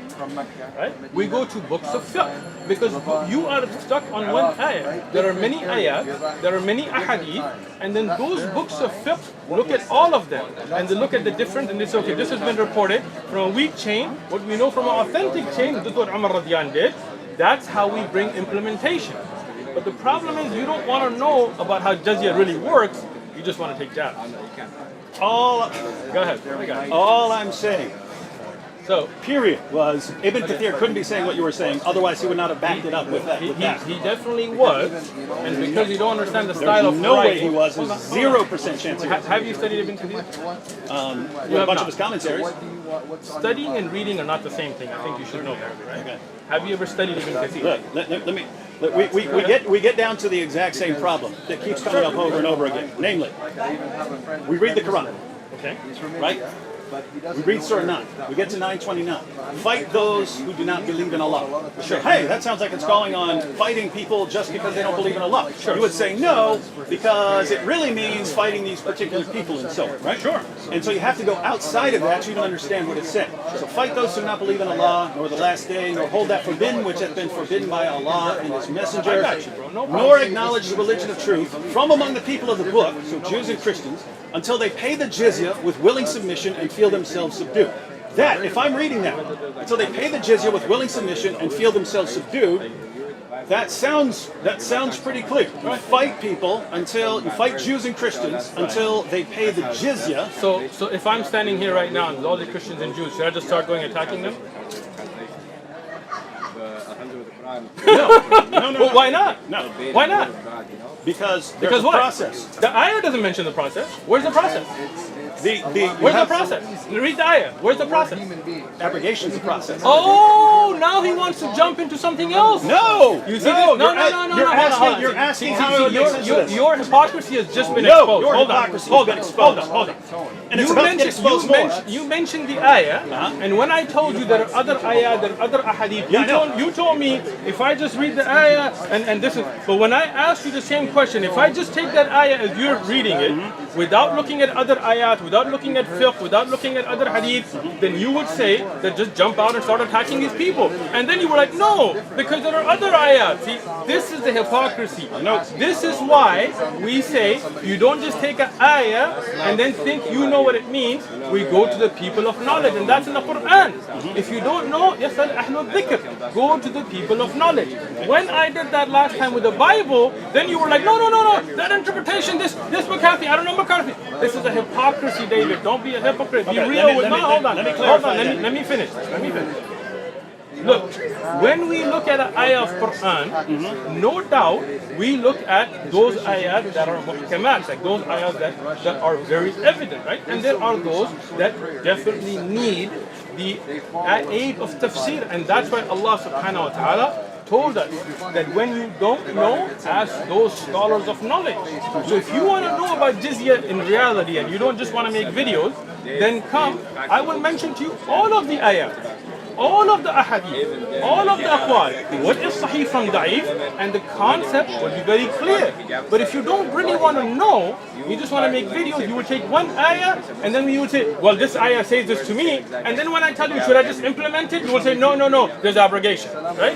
right? We go to books of fiqh because you are stuck on one ayah. There are many ayahs, there are many ahadith, and then those books of fiqh look at all of them and they look at the different and they say, okay, this has been reported from a weak chain. What we know from an authentic chain, this is what Umar radiallahu anhu did. That's how we bring implementation. But the problem is you don't want to know about how jizya really works. You just want to take jabs. Go ahead. All I'm saying, so period, was Ibn Kathir couldn't be saying what you were saying, otherwise he would not have backed it up with that. He definitely was, and because you don't understand the style of no way writing, he was. There's 0% chance he was. Have you studied Ibn Kathir? You have a bunch of his commentaries. Studying and reading are not the same thing. I think you should know that, right? Okay. Have you ever studied Ibn Kathir? Look, we get down to the exact same problem that keeps coming up over and over again. Namely, we read the Quran, Okay. right? We read Surah 9. We get to 929. Fight those who do not believe in Allah. Sure. Hey, that sounds like it's calling on fighting people just because they don't believe in Allah. Sure. You would say no, because it really means fighting these particular people and so on, right? Sure. And so you have to go outside of that to even understand what it's saying. So fight those who do not believe in Allah, nor the last day, nor hold that forbidden which hath been forbidden by Allah and His Messenger, nor acknowledge the religion of truth from among the people of the book, so Jews and Christians, until they pay the jizya with willing submission and feel themselves subdued. That, if I'm reading that, until they pay the jizya with willing submission and feel themselves subdued, that sounds pretty clear. You fight people until you fight Jews and Christians until they pay the jizya. So if I'm standing here right now and there's all the Christians and Jews, should I just start going attacking them? No. Well, why not? No. Why not? Because there's a what? process. The ayah doesn't mention the process. Where's the process? Where's the process? Read the ayah. Where's the process? Abrogation is the process. Oh, now he wants to jump into something else. No! You see this? No. You're asking how it makes sense of this. Your hypocrisy has just been exposed. Your hypocrisy has been exposed. Hold on. And it's about to get exposed more. You mentioned the ayah, and when I told you there are other ayah, there are other ahadith, you told me if I just read the ayah, and this is, but when I asked you the same question, if I just take that ayah as you're reading it, without looking at other ayat, without looking at fiqh, without looking at other hadith, then you would say that just jump out and start attacking these people. And then you were like, no, because there are other ayat. See, this is the hypocrisy. No, this is why we say you don't just take an ayah and then think you know what it means. We go to the people of knowledge, and that's in the Quran. If you don't know, yasal ahlul dhikr. Go to the people of knowledge. When I did that last time with the Bible, then you were like, no, that interpretation, this McCarthy, I don't know McCarthy. This is a hypocrisy, David. Don't be a hypocrite. Be real with me. Hold on. Let me finish. Look, when we look at an ayah of Quran, no doubt we look at those ayat that are muhkamat, like those ayahs that are very evident, right? And there are those that definitely need the aid of tafsir, and that's why Allah subhanahu wa ta'ala told us that when you don't know, ask those scholars of knowledge. So if you want to know about jizya in reality and you don't just want to make videos, then come, I will mention to you all of the ayat, all of the ahadith, all of the aqwal, what is sahih from da'if, and the concept will be very clear. But if you don't really want to know, you just want to make videos, you will take one ayah, and then you will say, well, this ayah says this to me, and then when I tell you, should I just implement it, you will say, no, no, no, there's abrogation, right?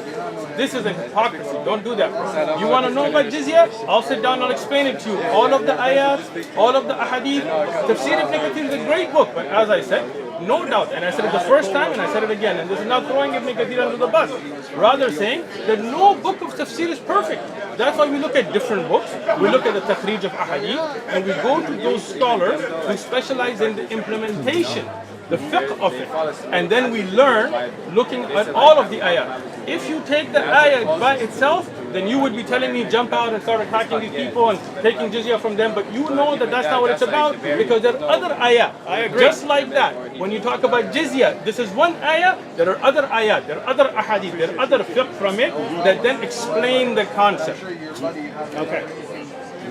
This is a hypocrisy, don't do that. You want to know about jizya? I'll sit down, I'll explain it to you. All of the ayahs, all of the ahadith. Tafsir ibn Kathir is a great book, but as I said, no doubt, and I said it the first time and I said it again, and this is not throwing Ibn Kathir under the bus, rather saying that no book of tafsir is perfect. That's why we look at different books, we look at the takhrij of ahadith, and we go to those scholars who specialize in the implementation, the fiqh of it, and then we learn looking at all of the ayat. If you take the ayat by itself, then you would be telling me jump out and start attacking these people and taking jizya from them, but you know that that's not what it's about, because there are other ayat. I agree. Just like that, when you talk about jizya, this is one ayat, there are other ayat, there are other ahadith, there are other fiqh from it that then explain the concept. Okay.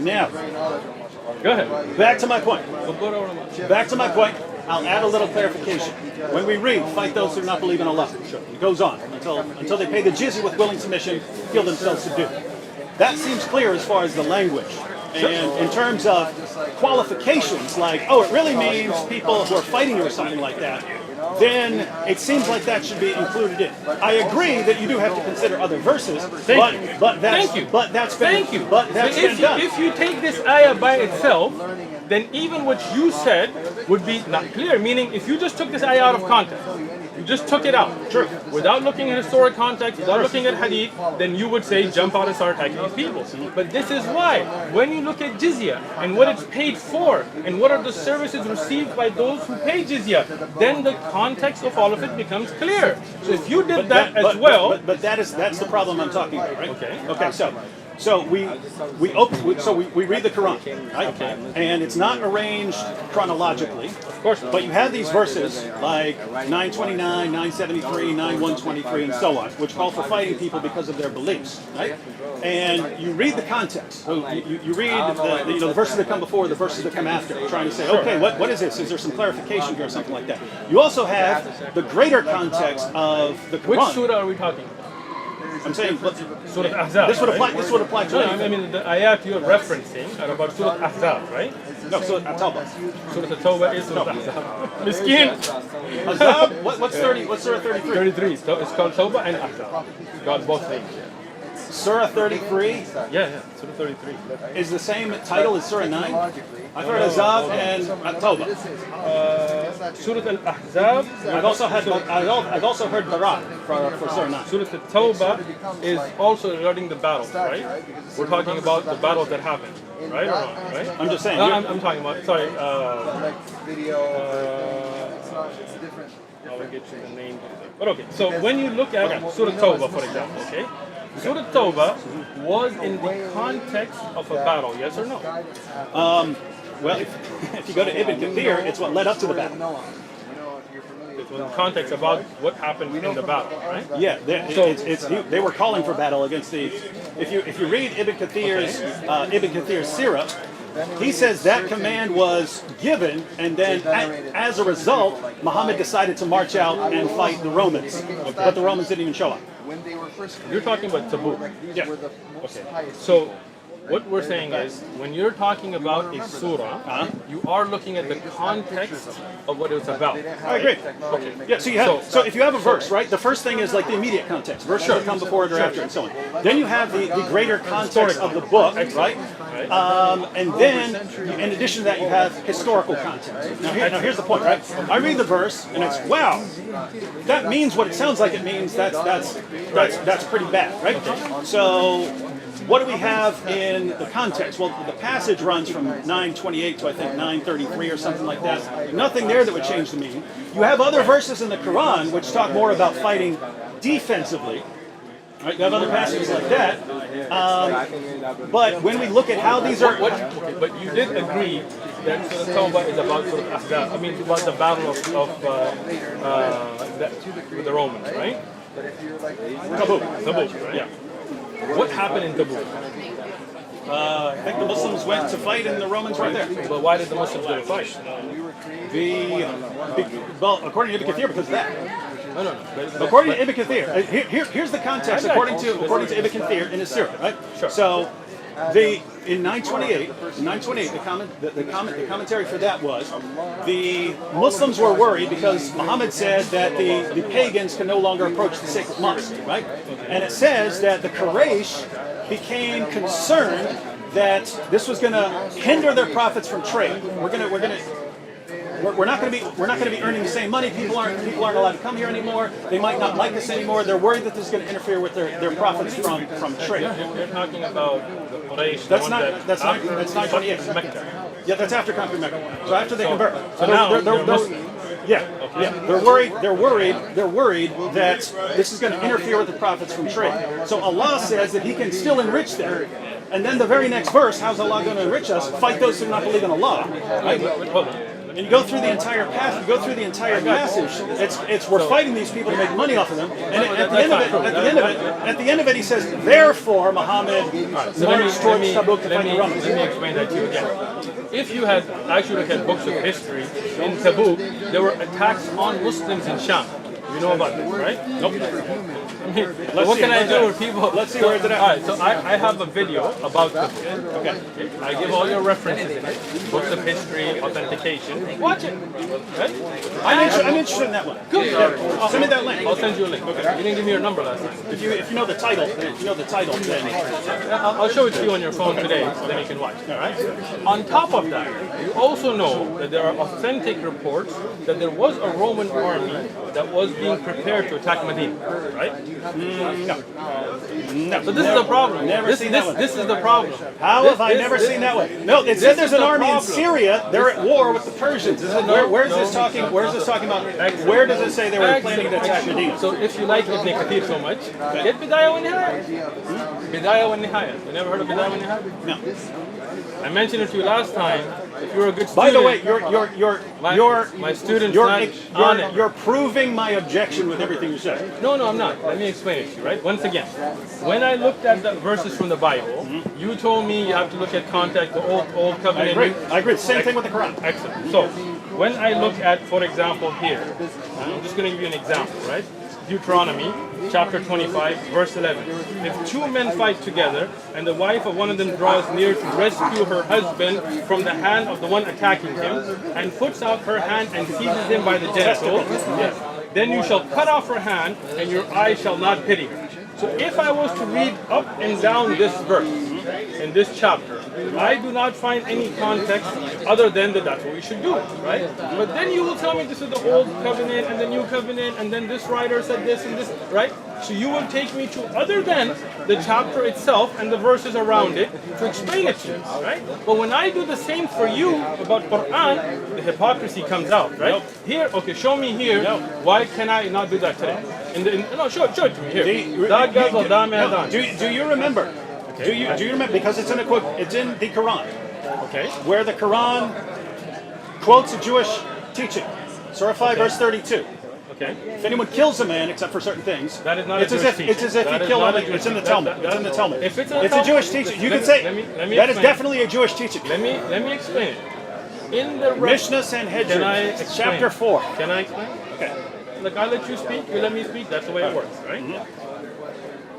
Now, Go ahead. back to my point. Back to my point. I'll add a little clarification. When we read, fight those who do not believe in Allah, it goes on until they pay the jizya with willing submission, feel themselves subdued. That seems clear as far as the language. And in terms of qualifications, like, oh, it really means people who are fighting you or something like that, then it seems like that should be included in. I agree that you do have to consider other verses, but that's been done. If you take this ayah by itself, then even what you said would be not clear. Meaning, if you just took this ayah out of context, you just took it out, without looking at historic context, without looking at hadith, then you would say jump out and start attacking these people. But this is why, when you look at jizya and what it's paid for, and what are the services received by those who pay jizya, then the context of all of it becomes clear. So if you did that's the problem I'm talking about, right? Okay. So we read the Quran, right? Okay. And it's not arranged chronologically, of course, but you have these verses like 929, 973, 9123, and so on, which call for fighting people because of their beliefs, right? And you read the context. So you read the verses that come before, the verses that come after, trying to say, okay, what is this? Is there some clarification here or something like that? You also have the greater context of the Quran. Which surah are we talking about? I'm saying Surah Ahzab. This would apply to anything. I mean, the ayat you're referencing are about Surah Ahzab, right? No, Surah At-Tawbah. Surah At-Tawbah is Surah Ahzab. Miskin. Ahzab? What's Surah 33? 33. It's called Tawbah and Ahzab. Got both names. Surah 33? Yeah, Surah 33. Is the same title as Surah 9? I've heard Ahzab and At-Tawbah. Surah Al-Ahzab. I've also heard Barak for Surah 9. Surah At-Tawbah is also regarding the battles, right? We're talking about the battles that happened, right or wrong, right? I'm just saying. No, I'm talking about, sorry. I'll get you the name. But okay, so when you look at Surah Tawbah, for example, okay? Surah Tawbah was in the context of a battle, yes or no? Well, if you go to Ibn Kathir, it's what led up to the battle. It was in context about what happened in the battle, right? Yeah, they were calling for battle against the. If you read Ibn Kathir's Sirah, he says that command was given, and then as a result, Muhammad decided to march out and fight the Romans, but the Romans didn't even show up. You're talking about Tabuk. Yeah. Okay. So what we're saying is, when you're talking about a surah, you are looking at the context of what it's about. I agree. Okay. Yeah. So if you have a verse, right, the first thing is like the immediate context. Verse should come before it or after, and so on. Then you have the greater context of the book, right? And then, in addition to that, you have historical context. Now here's the point, right? I read the verse, and it's wow. That means what it sounds like it means. That's pretty bad, right? So what do we have in the context? Well, the passage runs from 928 to I think 933 or something like that. Nothing there that would change the meaning. You have other verses in the Quran which talk more about fighting defensively. Right? You have other passages like that. But when we look at how these are... But you did agree that Surah Tawbah is about sort of Ahzab. I mean, about the battle of with the Romans, right? Tabuk, right? Yeah. What happened in Tabuk? I think the Muslims went to fight and the Romans were there. But why did the Muslims go to fight? Well, according to Ibn Kathir, because of that. No. According to Ibn Kathir, here's the context. According to Ibn Kathir in his Sirah, right? Sure. So, in 928, the commentary for that was the Muslims were worried because Muhammad said that the pagans can no longer approach the sacred mosque, right? And it says that the Quraysh became concerned that this was going to hinder their profits from trade. We're not going to be earning the same money. People aren't allowed to come here anymore. They might not like us anymore. They're worried that this is going to interfere with their profits from trade. You're talking about the Quraysh. That's 928. Mecca. Yeah, that's after conquering Mecca. So after they convert. So now they're worried that this is going to interfere with the profits from trade. So Allah says that He can still enrich them. And then the very next verse, how's Allah going to enrich us? Fight those who do not believe in Allah. Right? And you go through the entire passage. It's we're fighting these people to make money off of them. And at the end of it, he says, therefore, Muhammad marched towards Tabuk to fight the Romans. Let me explain that to you again. If you had actually looked at books of history in Tabuk, there were attacks on Muslims in Sham. You know about this, right? Nope. What can I do with people? Let's see where it's at. All right, so I have a video about Tabuk. Okay. I give all your references in it, books of history, authentication. Watch it. Right? I'm interested in that one. Good. Send me that link. I'll send you a link. Okay. You didn't give me your number last time. If you know the title, then I'll show it to you on your phone today, so then you can watch. All right. On top of that, you also know that there are authentic reports that there was a Roman army that was being prepared to attack Medina. Right? No. So this is the problem. This is the problem. How have I never seen that one? No, it said there's an army in Syria. They're at war with the Persians. Where's this talking about? Where does it say they were planning to attack Medina? So if you like Ibn Kathir so much, get Bidayah wa Nihaya. Bidayah wa Nihaya. You never heard of Bidayah wa Nihaya? No. I mentioned it to you last time. If you're a good student. By the way, my student's not on it. You're proving my objection with everything you said. No, I'm not. Let me explain it to you, right? Once again, when I looked at the verses from the Bible, you told me you have to look at context, the old covenant. I agree. Same thing with the Quran. Excellent. So, when I look at, for example, here, I'm just going to give you an example, right? Deuteronomy, chapter 25, verse 11. If two men fight together, and the wife of one of them draws near to rescue her husband from the hand of the one attacking him, and puts out her hand and seizes him by the genital, then you shall cut off her hand, and your eye shall not pity her. So if I was to read up and down this verse, in this chapter, I do not find any context other than that that's what we should do, right? But then you will tell me this is the old covenant and the new covenant, and then this writer said this and this, right? So you will take me to other than the chapter itself and the verses around it to explain it to you, right? But when I do the same for you about Quran, the hypocrisy comes out, right? Here, okay, show me here. Why can I not do that today? No, show it to me here. Do you remember? Do you remember? Because it's in the Quran. Okay. Where the Quran quotes a Jewish teaching. Surah 5, verse 32. Okay. If anyone kills a man, except for certain things, that is not it's a Jewish teaching. It's as if he killed him. It's in the Talmud. It's in the Talmud. If it's a Jewish teaching. You can say that is definitely a Jewish teaching. Let me explain it. In the Mishnah Sanhedrin, chapter 4. Can I explain? Okay. Look, I let you speak. You let me speak. That's the way it works, right?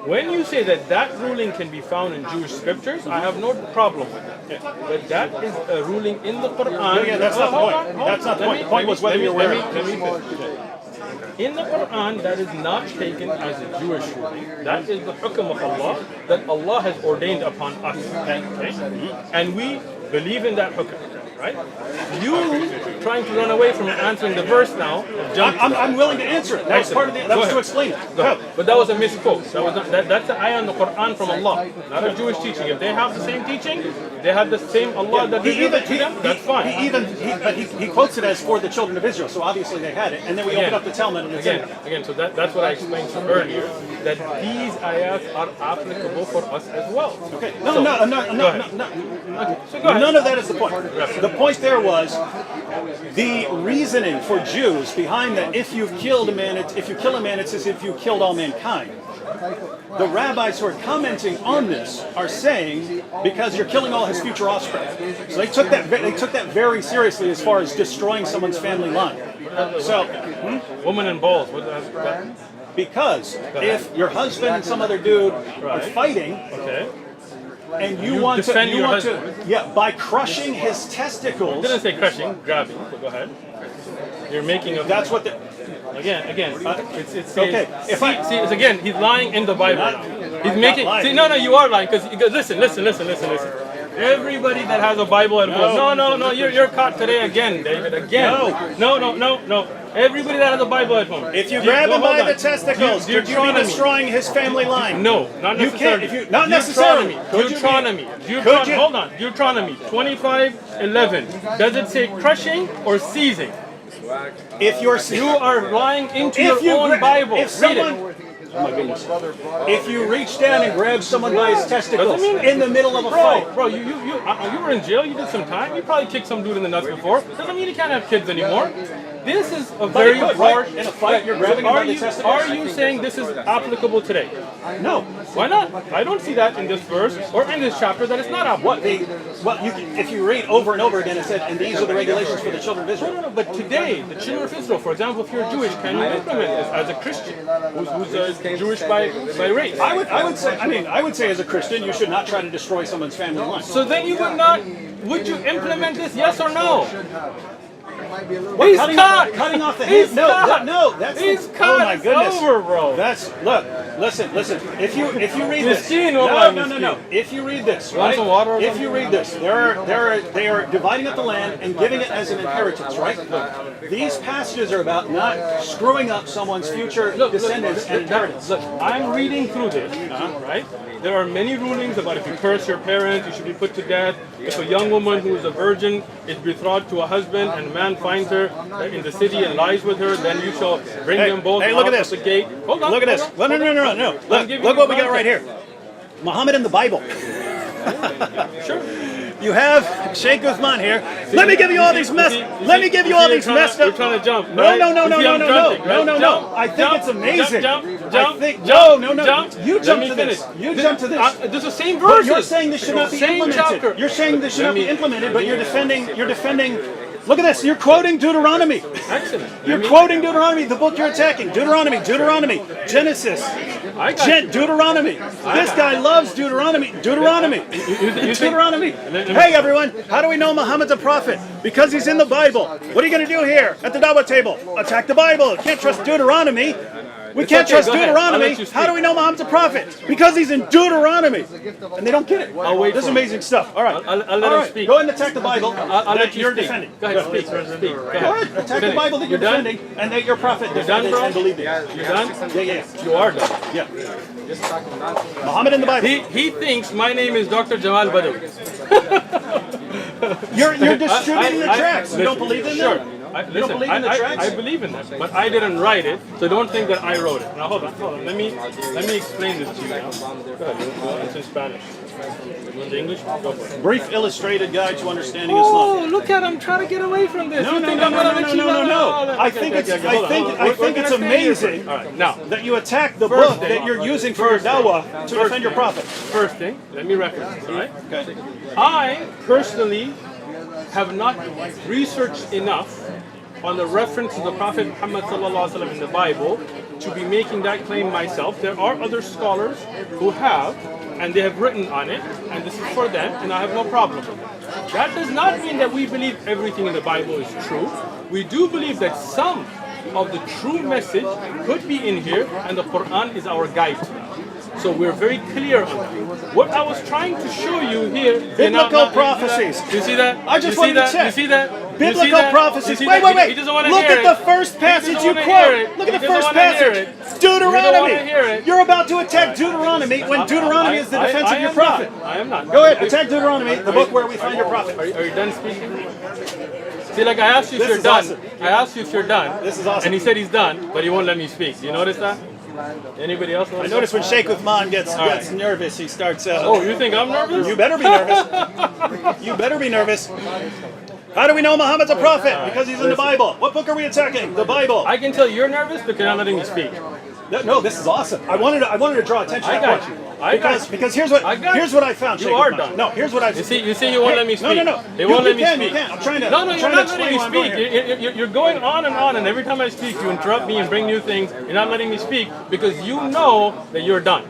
When you say that ruling can be found in Jewish scriptures, I have no problem with that. But that is a ruling in the Quran. Yeah, that's not the point. That's not the point. The point was whether you're aware. Let me finish. In the Quran, that is not taken as a Jewish ruling. That is the hukm of Allah that Allah has ordained upon us. Okay? And we believe in that hukm. right? You trying to run away from answering the verse now. I'm willing to answer it. That was part of the. That was to explain it. But that was a misquote. That was not, that's the ayah in the Quran from Allah, not a Jewish teaching. If they have the same teaching, they have the same Allah that revealed it to them. That's fine. He quotes it as for the children of Israel. So obviously they had it, and then we open up the Talmud and it's in it. Again. So that's what I explained to you earlier. That these ayats are applicable for us as well. Okay. So, No. Okay. So go ahead. None of that is the point. The point there was the reasoning for Jews behind that if you kill a man, it's as if you killed all mankind. The rabbis who are commenting on this are saying because you're killing all his future offspring. So they took that very seriously as far as destroying someone's family line. So, woman and balls. because if your husband and some other dude are fighting, Okay. and you want defend your to, husband. by crushing his testicles. It didn't say crushing, grabbing. But go ahead. You're making a. That's what the. Again. It's Okay, if I- see, it's again. He's lying in the Bible. Not- He's making. lying. See, no, you are lying because listen. Everybody that has a Bible at home. No. You're caught today again, David. Again. No. Everybody that has a Bible at home. If you grab him by the testicles, could you be Deuteronomy. destroying his family line? No, not You can't. necessarily. Not necessarily. Could you be- Could you- Hold on. Deuteronomy 25:11. Does it say crushing or seizing? If you're You are lying into if you your own gra- Bible. if Read someone, it. oh my goodness, if you reach down and grab someone by his testicles Doesn't mean- in the middle of a fight, Bro, you were in jail. You did some time. You probably kicked some dude in the nuts before. Doesn't mean you can't have kids anymore. This is a But very it could, harsh. right? In a fight, you're grabbing him by the testicles? Are you saying this is applicable today? no. Why not? I don't see that in this verse or in this chapter that it's not applicable. If you read over and over again, it said, and these are the regulations for the children of Israel. No. But today, the children of Israel, for example, if you're Jewish, can you implement this as a Christian who's Jewish by race? I would say as a Christian, you should not try to destroy someone's family line. So then you would not. Would you implement this? Yes or no? What, He's cutting cut. Cutting off the He's hand? No, cut. no, that's He's oh cut. my It's goodness. over, bro. Listen. If you read this, Miskeen, oh my no. If you read this, Want right? some water or If something? you read this, they are dividing up the land and giving it as an inheritance, right? These passages are about not screwing up someone's future descendants and inheritance. Look, I'm reading through this, right? There are many rulings about if you curse your parents, you should be put to death. If a young woman who is a virgin is betrothed to a husband and a man finds her in the city and lies with her, then you shall bring them both Hey, look out at of this. the gate. Hold on. Look at this. hold on. No. Look what we got right here. Muhammad in the Bible. Sure. You have Shaykh Uthman here. Let me give you all these messed up. You're trying to jump. No. Right? You see I'm jumping, right? No. Jump, I think jump, it's amazing. Jump. No. Jump. You Let jump me to this. finish. You jump to this. This is the same But verses. you're saying this should not be Same implemented. chapter. You're saying this should Let not be me- implemented, but you're defending. Look at this. You're quoting Deuteronomy. Excellent. You're quoting Deuteronomy, the book you're attacking. Deuteronomy, Genesis, I got you. Deuteronomy. This guy loves Deuteronomy. Deuteronomy. think- Hey everyone, how do we know Muhammad's a prophet? Because he's in the Bible. What are you going to do here at the Dawah table? Attack the Bible. Can't trust Deuteronomy. We can't okay, trust go ahead. I'll Deuteronomy. let you speak. How do we know Muhammad's a prophet? Because he's in Deuteronomy. And they don't get it. I'll wait This is for him. amazing stuff. All right. I'll let All him right. speak. Go ahead and attack the Bible I'll that let you you're speak. defending. Go ahead, speak. Go ahead. Attack the Bible that you're done? defending and that your prophet You're done, defended bro? and believed in. You done? Yeah. You are done. Yeah. Muhammad in the Bible. He thinks my name is Dr. Jamal Badawi. You're distributing the tracts. You don't believe in them? You don't believe in the tracts? I believe in them, but I didn't write it, so don't think that I wrote it. Now hold on. Let me explain this to you now. Go ahead. It's in Spanish. You want the English? Go for it. Brief illustrated guide to understanding Islam. Oh, look at him trying to get away from this. No. You think I'm gonna let you know? I think it's amazing All right, now. that you attack the First book thing. that you're using for your dawah to defend your prophet. First thing, let me reference this, all right? Okay. I personally have not researched enough on the reference to the Prophet Muhammad sallallahu alaihi wasallam in the Bible to be making that claim myself. There are other scholars who have, and they have written on it, and this is for them, and I have no problem with it. That does not mean that we believe everything in the Bible is true. We do believe that some of the true message could be in here, and the Quran is our guide to that. So we're very clear on that. What I was trying to show you here, Biblical prophecies. You see that? I just you wanted see to that? check. You see that? Biblical You see that? prophecies. You see Wait, that? wait, He wait. doesn't want to Look hear at the it. first passage doesn't you wanna hear quote. it. Look at He the doesn't first wanna hear passage. it. Deuteronomy. You don't wanna hear it. You're about to attack Deuteronomy when Deuteronomy is the defense of your am prophet. not. I am not. Go ahead, attack Deuteronomy, the book where we find your prophet. Are you done speaking? See, like I asked you if This you're is done. awesome. I asked you if you're done. This is awesome. And he said he's done, but he won't let me speak. Do you notice that? Anybody else I notice notice when Shaykh Uthman gets right. nervous, he starts. Oh, you think I'm nervous? You better be nervous. You better be nervous. How do we know Muhammad's a prophet? Because he's in the Bible. What book are we attacking? The Bible. I can tell you're nervous because you're not letting me speak. No, this is awesome. I wanted to draw attention. I to got that you. point. I got you. Because here's what I got here's you. what I found. You Shaykh are Uthman. done. No, here's what I. You see, you won't let me speak. No. They won't let me You speak. can. I'm trying to. No, I'm you're trying not to letting me explain why I'm speak. going here. You're going on, and every time I speak, you interrupt me and bring new things. You're not letting me speak because you know that you're done.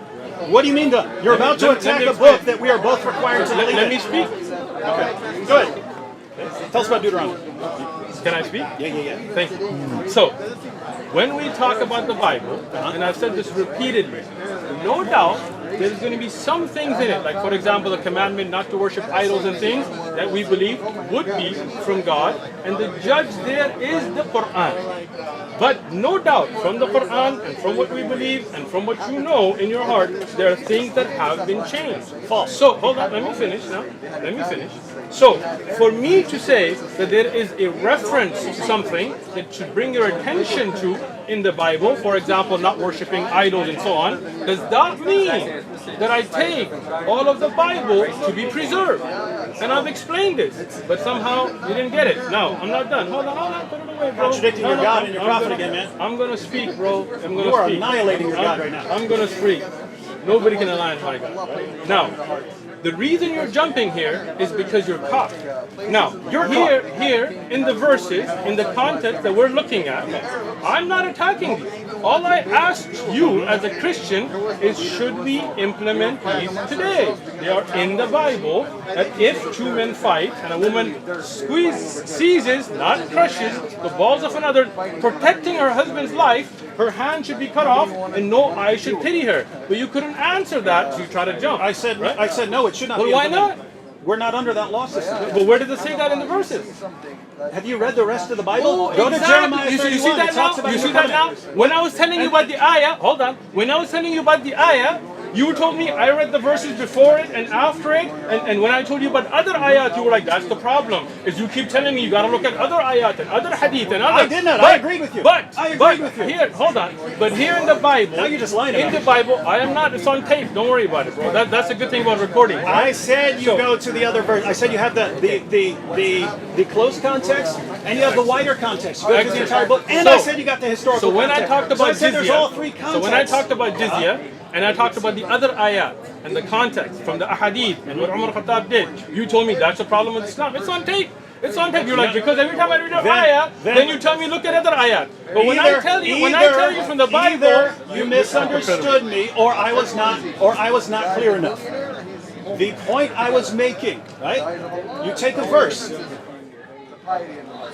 What do you mean done? You're about to let attack me a explain. book that we are both required to believe Let in. me speak. Okay. Go ahead. Tell us about Deuteronomy. Can I speak? Yeah. Thank you. So, when we talk about the Bible, and I've said this repeatedly, no doubt there's going to be some things in it, like for example the commandment not to worship idols and things that we believe would be from God, and the judge there is the Quran. But no doubt, from the Quran and from what we believe and from what you know in your heart, there are things that have been changed. False. So, hold on, let me finish now. Let me finish. So, for me to say that there is a reference to something that should bring your attention to in the Bible, for example, not worshiping idols and so on, does that mean that I take all of the Bible to be preserved? And I've explained this, but somehow you didn't get it. No, I'm not done. Hold on, put it away, bro. Contradicting your God and your prophet again, man. I'm gonna speak, bro. I'm gonna You are speak. annihilating your God right now. I'm gonna speak. Nobody can align my God. Right? Now, the reason you're jumping here is because you're caught. Now, you're here in the verses, in the context that we're looking at. I'm not attacking these. All I asked you as a Christian is, should we implement these today? They are in the Bible, that if two men fight and a woman seizes, not crushes, the balls of another, protecting her husband's life, her hand should be cut off and no eye should pity her. But you couldn't answer that, so you try to jump. I said no. It should not. Well, be why implemented. not? We're not under that law system. But where does it say that in the verses? Have you read the rest of the Bible? Oh, Go to exactly. Jeremiah You 31. see that It talks now? about You your see that now? covenant. When I was telling you about the ayah, hold on. When I was telling you about the ayah, you told me I read the verses before it and after it, and when I told you about other ayat, you were like, that's the problem. Is you keep telling me you gotta look at other ayat and other hadith and other. I did not. I agreed with you. I agreed with you. Here, hold on. But here in the Bible, Now you're just lying about in the it. Bible, I am not. It's on tape. Don't worry about it, bro. That's a good thing about recording. I said you So- go to the other verse. I said you have the close context and you have the wider context. You go to the entire book. And I said you got the historical So when I context. talked So about I said there's all jizya, three contexts. so when I talked about jizya, and I talked about the other ayat and the context from the ahadith and what Umar Khattab did, you told me that's a problem with Islam. It's on tape. It's on tape. You're like, because every time I read an ayah, then you tell me look at other ayat. But when I tell you from the Bible, either you misunderstood me, or I was not clear enough. The point I was making, right? You take a verse.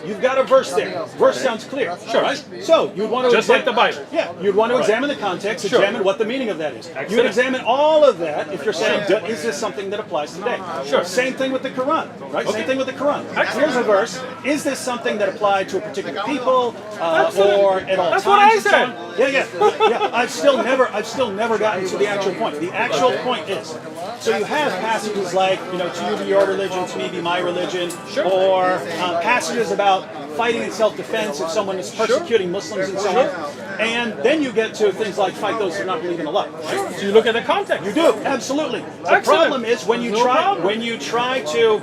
You've got a verse there. Verse sounds clear. Sure. Right? So you'd want to Just like the Bible. Yeah, you'd want to examine the context, Sure. examine what the meaning of that is. You'd Excellent. examine all of that if you're saying, is this something that applies today? Sure. Same thing with the Quran, right? Okay. Same thing with the Quran. Excellent. Here's a verse. Is this something that applied to a particular people Excellent. or at all That's times? what I and so said. on? Yeah. I've still never gotten to the actual point. The actual point is, so you have passages like, to you be your religion, to me be my religion, Sure. or passages about fighting in self-defense if someone is persecuting Muslims and so on. And then you get to things like fight those who do not believe in Allah. Right? So you look at the context. You do, absolutely. The Excellent. problem is when you No problem. try to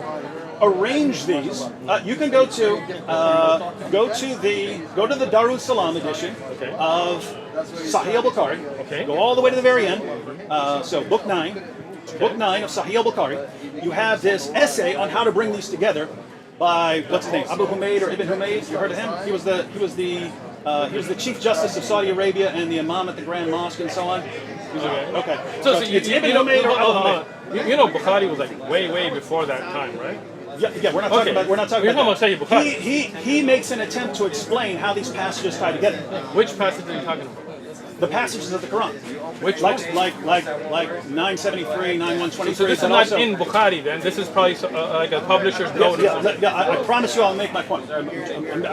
arrange these, you can go to the Darus Salam edition Okay. of Sahih al-Bukhari. Okay. Go all the way to the very end. So book 9 of Sahih al-Bukhari. You have this essay on how to bring these together by what's his name, Abu Humayd or Ibn Humayd. You heard of him? He was the Chief Justice of Saudi Arabia and the Imam at the Grand Mosque and so on. Okay. So it's Ibn Humayd or Abu Humayd. you know, Bukhari was like way before that time, right? Yeah, we're not talking about. We're not talking We're about. talking about Sahih Bukhari. He makes an attempt to explain how these passages tie together. Which passage are you talking about? The passages of the Quran. Which like one? like 973, 9123. So this is but not also, in Bukhari then. This is probably like a publisher's note. I promise you I'll make my point. I'm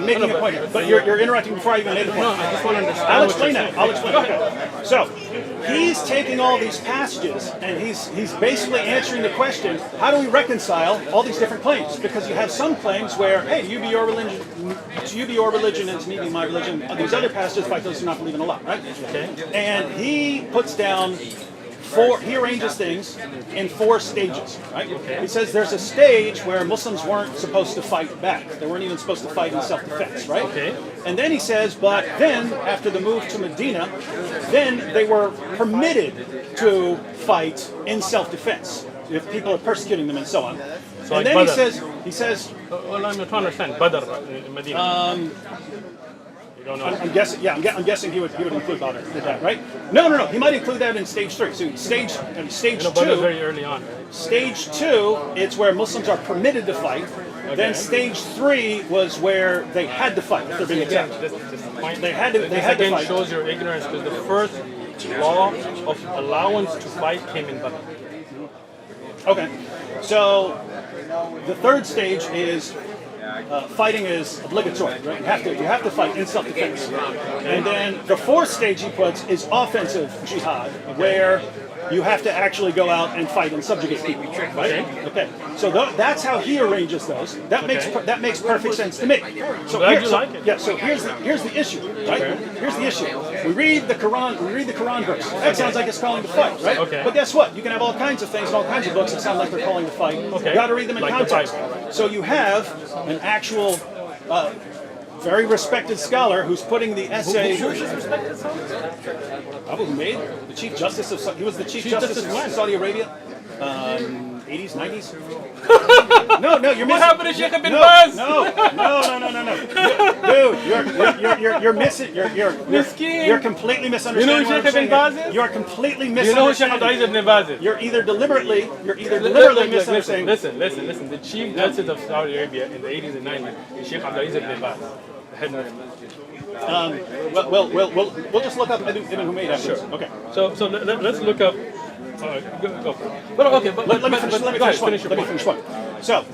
making a point here. But you're interrupting before I even made the point. No, I just want to understand. I'll what explain you're that. saying. I'll explain that. So, he's taking all these passages and he's basically answering the question, how do we reconcile all these different claims? Because you have some claims where, hey, you be your religion, and to me be my religion. These other passages fight those who do not believe in Allah, right? Okay. And he puts down he arranges things in 4 stages, right? Okay. He says there's a stage where Muslims weren't supposed to fight back. They weren't even supposed to fight in self-defense, right? Okay. And then he says, but then, after the move to Medina, then they were permitted to fight in self-defense if people are persecuting them and so on. So and like then Badr. he says, Well, I'm trying to understand. Badr in Medina. You don't know. I'm guessing, yeah, I'm guessing he would include Badr with that, right? No. He might include that in stage 3. So stage Badr 2. very early on. Right? Stage 2, it's where Muslims are permitted to fight. Then stage 3 was where they had to fight if they're being Again, attacked. this point. They had to Again, fight. shows your ignorance because the first law of allowance to fight came in Badr. Okay, so the third stage is fighting is obligatory, right? You have to fight in self-defense. And then the fourth stage he puts is offensive jihad, where you have to actually go out and fight and subjugate people, right? Okay. So that's how he arranges those. That makes perfect sense to me. So Glad you like it. Yeah. So here's the issue, right? Here's the issue. We read the Quran verse. That sounds like it's calling to fight, right? Okay. But guess what? You can have all kinds of things and all kinds of books that sound like they're calling to fight. Okay. You got to read them in Like the context. Bible. So you have an actual. Very respected scholar who's putting the essay. Who's this respected son? Abu Humaid, the Chief Justice of he was the Chief Justice Justice when? of Saudi Arabia, 80s, 90s. No, you're missing. What happened to Shaykh bin No, Baz? no. Dude, you're missing. You're completely misunderstanding. You know who what I'm Shaykh bin saying Baz here. is? You are completely You know who Shaykh misunderstanding. Abdul Aziz ibn Baz is? You're either deliberately Listen, misunderstanding. listen. The Chief Justice of Saudi Arabia in the 80s and 90s is Shaykh Abdul Aziz ibn Baz. The head mufti. We'll just look up Ibn Humayd after this. Okay. So let's look up. Go for it. But okay, but Let me finish one. your point. So,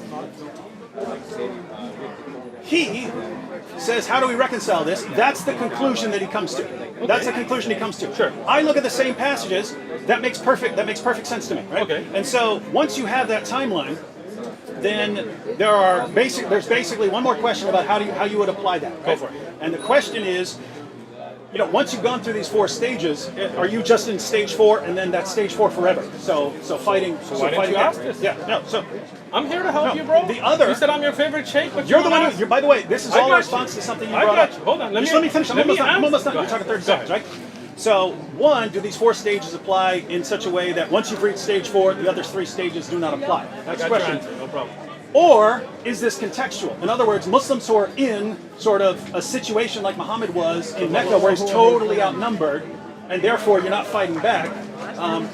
he says, how do we reconcile this? That's the conclusion that he comes to. That's the conclusion he comes to. Sure. I look at the same passages. That makes perfect sense to me, right? Okay. And so, once you have that timeline, then there's basically one more question about how you would apply that. Right? Go for it. And the question is, once you've gone through these 4 stages, are you just in stage 4 and then that's stage 4 forever? So fighting. So why didn't you ask this? Yeah. No. So I'm here to help No, you, bro. the other- You said I'm your favorite sheikh, but you're the don't one. ask. By the way, this is I all a got response you. to something you I brought got up. you. Hold on. Just let me finish. I'm almost done. answer. You're Go talking 30 ahead. seconds, right? So, one, do these 4 stages apply in such a way that once you've reached stage 4, the other 3 stages do not apply? That's the Got your question. answer. No problem. Or is this contextual? In other words, Muslims who are in sort of a situation like Muhammad was in Mecca, where he's totally outnumbered, and therefore you're not fighting back,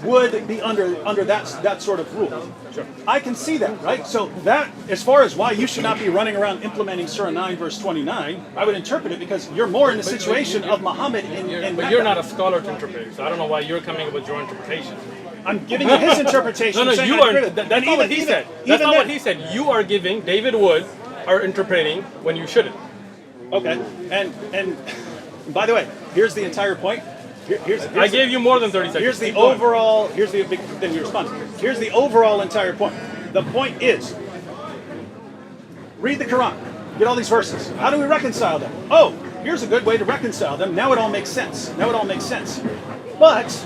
would be under that sort of rule. Sure. I can see that, right? So that, as far as why you should not be running around implementing Surah 9, verse 29, I would interpret it because you're more in the situation of Muhammad in But Mecca. you're not a scholar to interpret it, so I don't know why you're coming up with your interpretation. I'm giving you his interpretation. No, saying you I are. agree with it. That's And not what he said. That's not what he said. You are giving David Wood are interpreting when you shouldn't. Okay, and by the way, here's the entire point. Here's I gave you more than 30 seconds. Here's the Keep going. overall. Here's the big. Then you respond. Here's the overall entire point. The point is, read the Quran. Get all these verses. How do we reconcile them? Oh, here's a good way to reconcile them. Now it all makes sense. But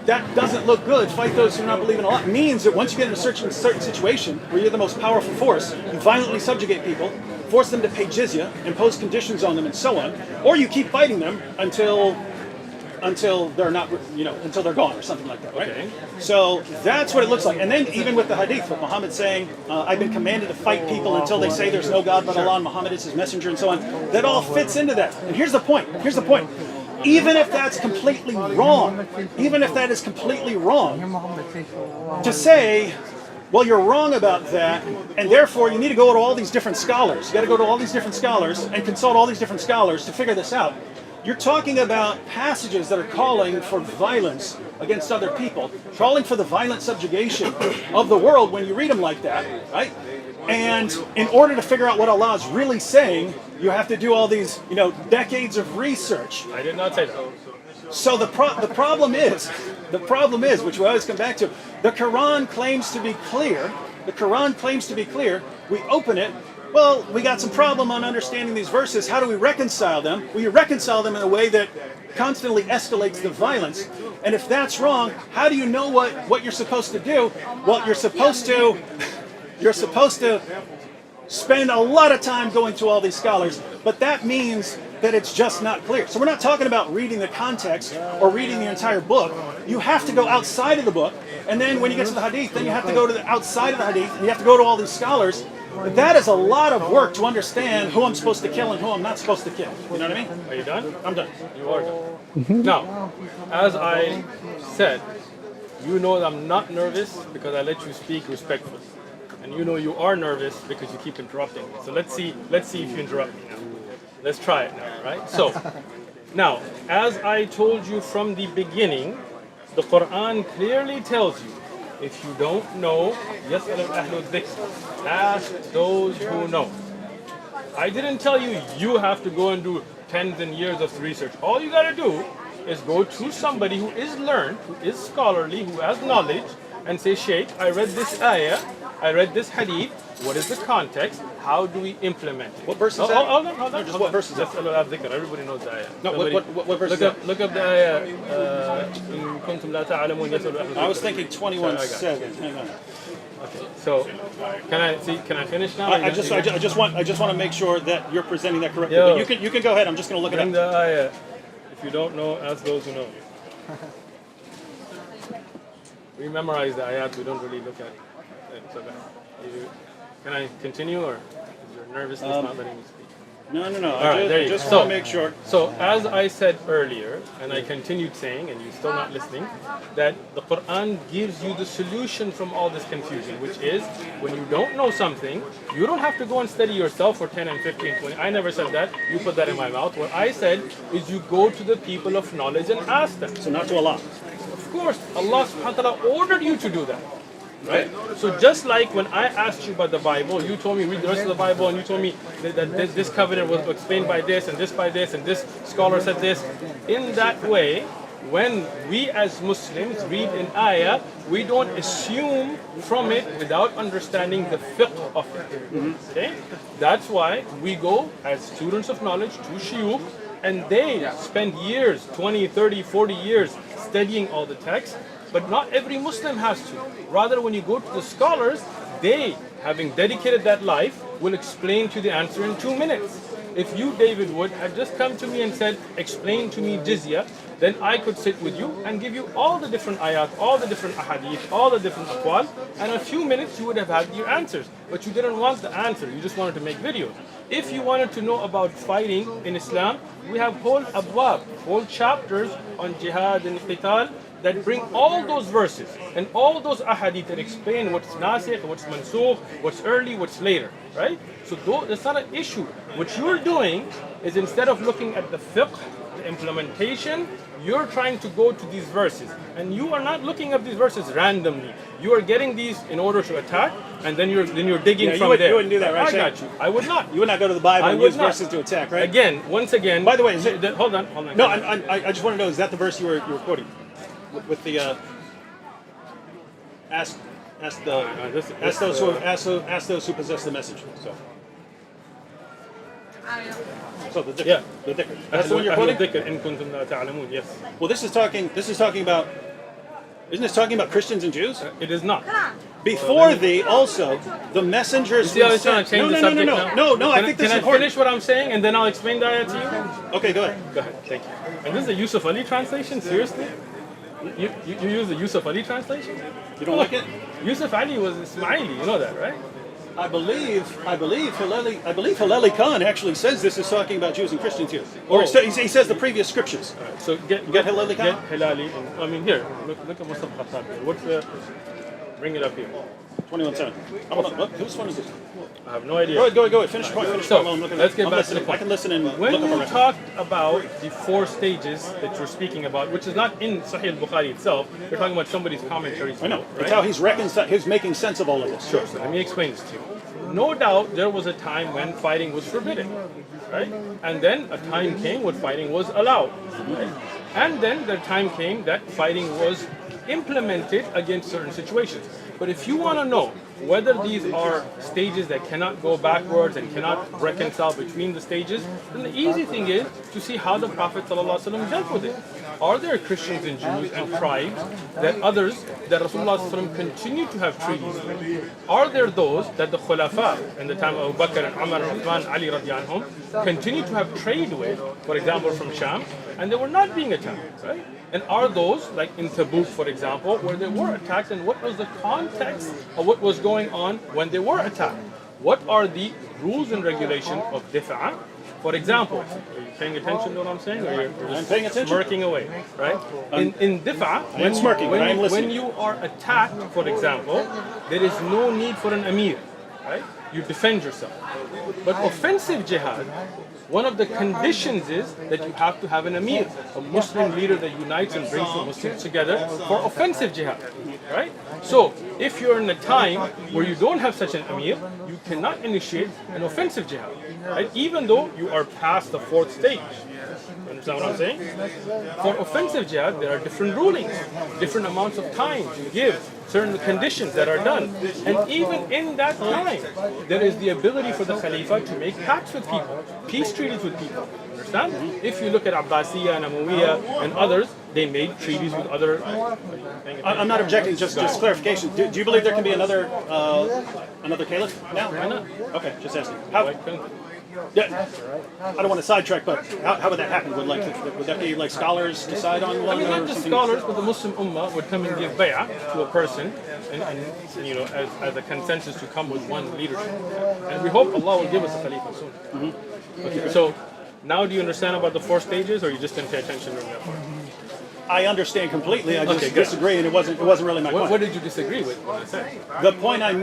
that doesn't look good. Fight those who do not believe in Allah means that once you get in a certain situation where you're the most powerful force, you violently subjugate people, force them to pay jizya, impose conditions on them, and so on, or you keep fighting them until they're not, until they're gone or something like that, right? Okay. So that's what it looks like. And then even with the hadith, with Muhammad saying, I've been commanded to fight people until they say there's no God but Allah and Muhammad is his messenger and so on, that all fits into that. And here's the point. Even if that's completely wrong, to say, well, you're wrong about that, and therefore you need to go to all these different scholars. You got to go to all these different scholars and consult all these different scholars to figure this out. You're talking about passages that are calling for violence against other people, calling for the violent subjugation of the world when you read them like that, right? And in order to figure out what Allah is really saying, you have to do all these, decades of research. I did not say that. So the problem is, which we always come back to, the Quran claims to be clear. The Quran claims to be clear. We open it. Well, we got some problem on understanding these verses. How do we reconcile them? Well, you reconcile them in a way that constantly escalates the violence. And if that's wrong, how do you know what you're supposed to do? Well, you're supposed to spend a lot of time going to all these scholars, but that means that it's just not clear. So we're not talking about reading the context or reading the entire book. You have to go outside of the book, and then when you get to the hadith, then you have to go to the outside of the hadith, and you have to go to all these scholars. But that is a lot of work to understand who I'm supposed to kill and who I'm not supposed to kill. You know what I mean? Are you done? I'm done. You are done. Now, as I said, you know that I'm not nervous because I let you speak respectfully. And you know you are nervous because you keep interrupting me. So let's see if you interrupt me now. Let's try it now, right? So, now, as I told you from the beginning, the Quran clearly tells you, if you don't know, يَسْأَلُ الْأَهْلُ الذِّكْرِ, ask those who know. I didn't tell you you have to go and do tens and years of research. All you got to do is go to somebody who is learned, who is scholarly, who has knowledge, and say, Shaykh, I read this ayah, I read this hadith, what is the context? How do we implement it? What verse is that? Hold on. No, just what verse is that? Everybody knows the ayah. No, what verse is that? Look up the ayah. إِن كُنتُمْ لَا تَعْلَمُونَ يَسْأَلُ أَهْلُ الذِّكْرِ. I was thinking 21:7. Hang on. Okay, so can I finish now? I just want to make sure that you're presenting that correctly. Yo. But you can go ahead. I'm just going to look it Bring up. the ayah. If you don't know, ask those who know. We memorize the ayat, we don't really look at it. So can I continue, or is your nervousness not letting me speak? No. Right, I just want to make sure. So as I said earlier, and I continued saying, and you're still not listening, that the Quran gives you the solution from all this confusion, which is when you don't know something, you don't have to go and study yourself for 10 and 15, 20. I never said that. You put that in my mouth. What I said is you go to the people of knowledge and ask them. So not to Allah. Of course, Allah subhanahu wa ta'ala ordered you to do that. Right? So just like when I asked you about the Bible, you told me read the rest of the Bible, and you told me that this covenant was explained by this, and this by this, and this scholar said this. In that way, when we as Muslims read an ayah, we don't assume from it without understanding the fiqh of it. Okay? That's why we go as students of knowledge to shuyukh, and they spend years, 20, 30, 40 years studying all the texts. But not every Muslim has to. Rather, when you go to the scholars, they, having dedicated that life, will explain to you the answer in 2 minutes. If you, David Wood, had just come to me and said, explain to me jizya, then I could sit with you and give you all the different ayat, all the different ahadith, all the different aqwal, and in a few minutes you would have had your answers. But you didn't want the answer, you just wanted to make videos. If you wanted to know about fighting in Islam, we have whole abwab, whole chapters on jihad and qital, that bring all those verses and all those ahadith that explain what's nasikh, what's mansukh, what's early, what's later, right? So that's not an issue. What you're doing is instead of looking at the fiqh, the implementation, you're trying to go to these verses. And you are not looking at these verses randomly. You are getting these in order to attack, and then you're digging from there. You wouldn't do that, right? I got you. I would not. You would not go to the Bible and use verses to attack, right? Again, once again. By the way, is it, hold on. No, I just want to know, is that the verse you were quoting? With the ask those who possess the message. So the dhikr. Yeah. The dhikr. That's the one you're quoting? Yes. Well, this is talking about. Isn't this talking about Christians and Jews? It is not. Before thee, also the messengers. You see how he's trying to change the subject now? No. I think this is important. Can I finish what I'm saying and then I'll explain the ayah to you? Okay, go ahead. Go ahead. Thank you. And this is the Yusuf Ali translation. Seriously? You use the Yusuf Ali translation? You don't like it? Yusuf Ali was Ismaili, you know that, right? I believe Hilleli Khan actually says this is talking about Jews and Christians here. Or he says the previous scriptures. Right, so get Hilleli Khan? Get Hilali. I mean, here, look at Mustafa Khattab here. Bring it up here. 21:7. Whose phone is this? I have no idea. Go ahead. Finish the point. So, let's get back to the I point. can listen and When look up you a talked about the 4 stages that you're speaking about, which is not in Sahih al-Bukhari itself, you're talking about somebody's commentaries. I know. Right? It's how he's making sense of all of this. Sure. So let me explain this to you. No doubt there was a time when fighting was forbidden, right? And then a time came when fighting was allowed, right? And then the time came that fighting was implemented against certain situations. But if you want to know whether these are stages that cannot go backwards and cannot reconcile between the stages, then the easy thing is to see how the Prophet ﷺ dealt with it. Are there Christians and Jews and tribes that Rasulullah ﷺ continue to have treaties with? Are there those that the Khulafa in the time of Abu Bakr and Umar and Uthman, Ali radiallahu anhum, continue to have trade with, for example from Sham, and they were not being attacked, right? And are those, like in Tabuk for example, where they were attacked, and what was the context of what was going on when they were attacked? What are the rules and regulations of difa'? For example, are you paying attention to what I'm saying, or you're just I'm paying attention. smirking away, right? In difa', I'm smirking, but I'm listening. when you are attacked, for example, there is no need for an amir, right? You defend yourself. But offensive jihad, one of the conditions is that you have to have an amir, a Muslim leader that unites and brings the Muslims together for offensive jihad, right? So, if you're in a time where you don't have such an amir, you cannot initiate an offensive jihad, right? Even though you are past the 4th stage. You understand what I'm saying? For offensive jihad, there are different rulings, different amounts of time to give, certain conditions that are done. And even in that time, there is the ability for the Khalifa to make pacts with people, peace treaties with people. Understand? If you look at Abbasiyya and Umayyah and others, they made treaties with other... I'm not objecting, just clarification. Do you believe there can be another caliph now? Why not? Okay, just asking. Why couldn't they? Yeah, I don't want to sidetrack, but how would that happen? Would that be like scholars decide on one? I mean, or not just something? scholars, but the Muslim Ummah would come and give bay'ah to a person, and you know, as a consensus to come with one leadership. And we hope Allah will give us a Khalifa soon. Okay, so now do you understand about the 4 stages, or you just didn't pay attention to that part? I understand completely. I just Okay, good. disagree, and it wasn't really my point. What did you disagree with when I said? The point I'm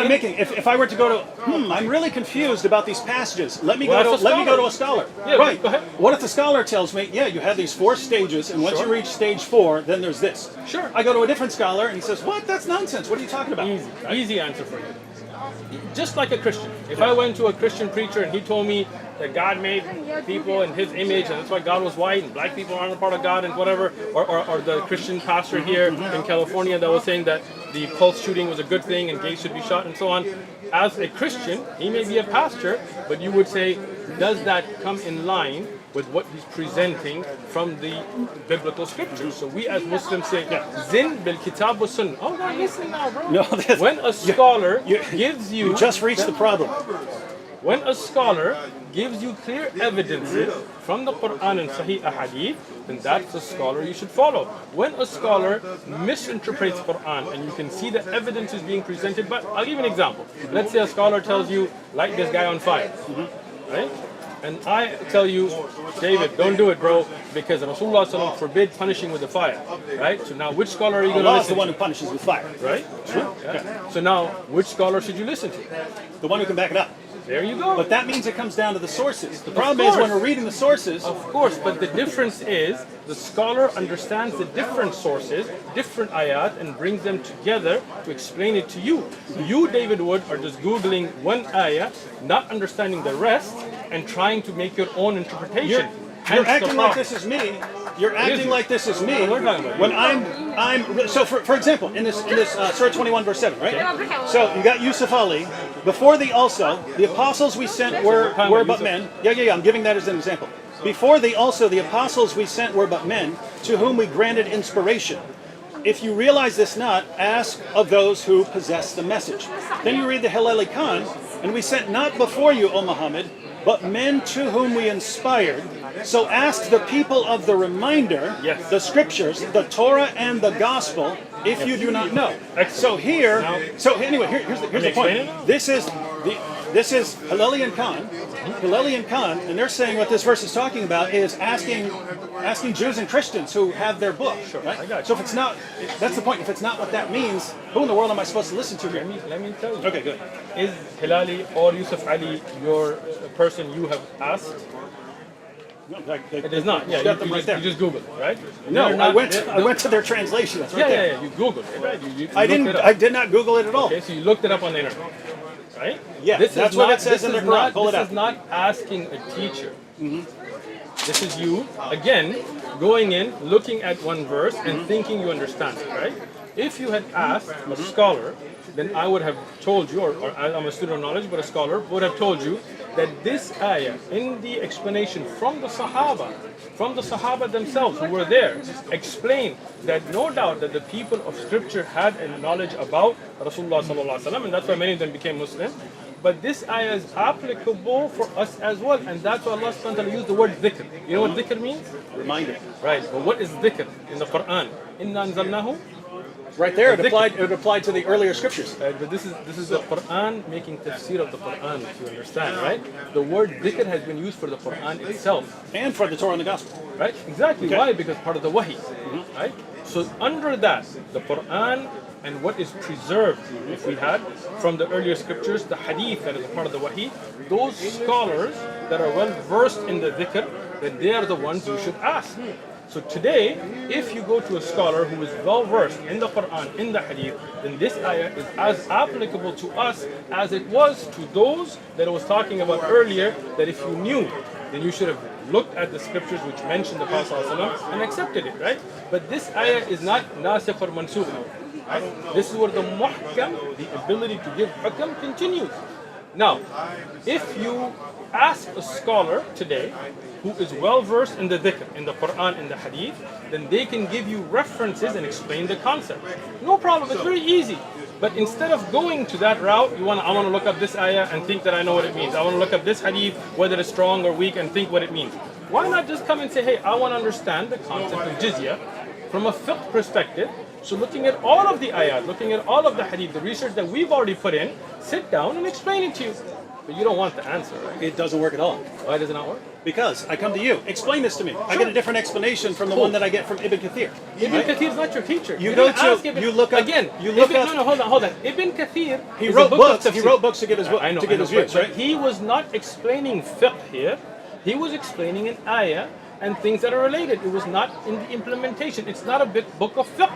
making. If I were to go to, I'm really confused about these passages. Let me go to a scholar. Yeah, right. go ahead. What if the scholar tells me, yeah, you have these 4 stages, and once you reach stage 4, then there's this. Sure. I go to a different scholar, and he says, what? That's nonsense. What are you talking about? Easy answer for you. Just like a Christian. If I went to a Christian preacher and he told me that God made people in His image, and that's why God was white, and black people aren't a part of God, and whatever, or the Christian pastor here in California that was saying that the pulse shooting was a good thing and gays should be shot and so on. As a Christian, he may be a pastor, but you would say, does that come in line with what he's presenting from the biblical scriptures? So we as Muslims say, Zin bil kitab wa sunnah. Oh, no, listen now, bro. No, when a scholar gives you... You just reached the problem. When a scholar gives you clear evidences from the Quran and Sahih Ahadith, then that's a scholar you should follow. When a scholar misinterprets Quran and you can see the evidence is being presented, but I'll give you an example. Let's say a scholar tells you, light this guy on fire, right? And I tell you, David, don't do it, bro, because Rasulullah ﷺ forbid punishing with the fire, right? So now, which scholar are you going to Allah listen is the one to? who punishes with fire. Right? True. Yeah. So now, which scholar should you listen to? The one who can back it up. There you go. But that means it comes down to the sources. The problem is when we're reading the sources. Of course, but the difference is the scholar understands the different sources, different ayat, and brings them together to explain it to you. You, David Wood, are just Googling one ayah, not understanding the rest, and trying to make your own interpretation. You're acting like this is me. You're acting like this is me. When I'm so for example, in this Surah 21 verse 7, right? So you got Yusuf Ali. Before the apostles we sent were but men. Yeah. I'm giving that as an example. Before the apostles we sent were but men, to whom we granted inspiration. If you realize this not, ask of those who possess the message. Then you read the Hilali Khan, and we sent not before you, O Muhammad, but men to whom we inspired. So ask the people of the reminder, the scriptures, the Torah and the gospel, if you do not know. So anyway, here's the point. This is This is Hillelian Khan, and they're saying what this verse is talking about is asking Jews and Christians who have their book. Sure, right? I got you. So if it's not, that's the point. If it's not what that means, who in the world am I supposed to listen to here? Let me tell you. Okay, good. Is Hilali or Yusuf Ali your person you have asked? No, It is not. Yeah, got them right there. you just Googled it, right? No, They're not- I went to their translation. That's right there. Yeah, you Googled it, right? You I looked didn't. it up. I did not Google it at all. Okay, so you looked it up on the internet, right? Yeah, This that's is what not, it says in the this is Quran. not- Pull it This up. is not asking a teacher. This is you, again, going in, looking at one verse and thinking you understand it, right? If you had asked a scholar, then I would have told you, or I'm a student of knowledge, but a scholar would have told you that this ayah, in the explanation from the Sahaba themselves who were there, explained that no doubt that the people of Scripture had a knowledge about Rasulullah sallallahu alaihi wasallam, and that's why many of them became Muslim. But this ayah is applicable for us as well, and that's why Allah subhanahu wa ta'ala used the word dhikr. You know what dhikr means? Reminder. Right, but what is dhikr in the Quran? Inna anzalnahu. Right there, it Dhikr. applied to the earlier scriptures. But this is the Quran making tafsir of the Quran, if you understand, right? The word dhikr has been used for the Quran itself, And for the Torah and the Gospel. right? Exactly. Okay. Why? Because part of the wahi, right? So under that, the Quran and what is preserved, if we had, from the earlier scriptures, the hadith that is a part of the wahi, those scholars that are well versed in the dhikr, then they are the ones you should ask. So today, if you go to a scholar who is well versed in the Quran, in the hadith, then this ayah is as applicable to us as it was to those that I was talking about earlier, that if you knew, then you should have looked at the scriptures which mentioned the Prophet ﷺ and accepted it, right? But this ayah is not nasikh or mansukh. Right? This is where the muhkam, the ability to give hukam, continues. Now, if you ask a scholar today who is well versed in the dhikr, in the Quran, in the hadith, then they can give you references and explain the concept. No problem, it's very easy. But instead of going to that route, I want to look up this ayah and think that I know what it means. I want to look up this hadith, whether it's strong or weak, and think what it means. Why not just come and say, hey, I want to understand the concept of jizya from a fiqh perspective. So looking at all of the ayat, looking at all of the hadith, the research that we've already put in, sit down and explain it to you. But you don't want the answer, right? It doesn't work at all. Why does it not work? Because I come to you. Explain this to me. I get a different explanation from the one that I get from Ibn Kathir. Ibn Kathir is not your teacher. You didn't go to- ask Ibn- you look up- again. you look Ibn, up- No, hold on. Ibn Kathir. He is a wrote book of books. He tafsir. wrote books to get his book, I know, to get his views, but right? he was not explaining fiqh here. He was explaining an ayah and things that are related. It was not in the implementation. It's not a book of fiqh.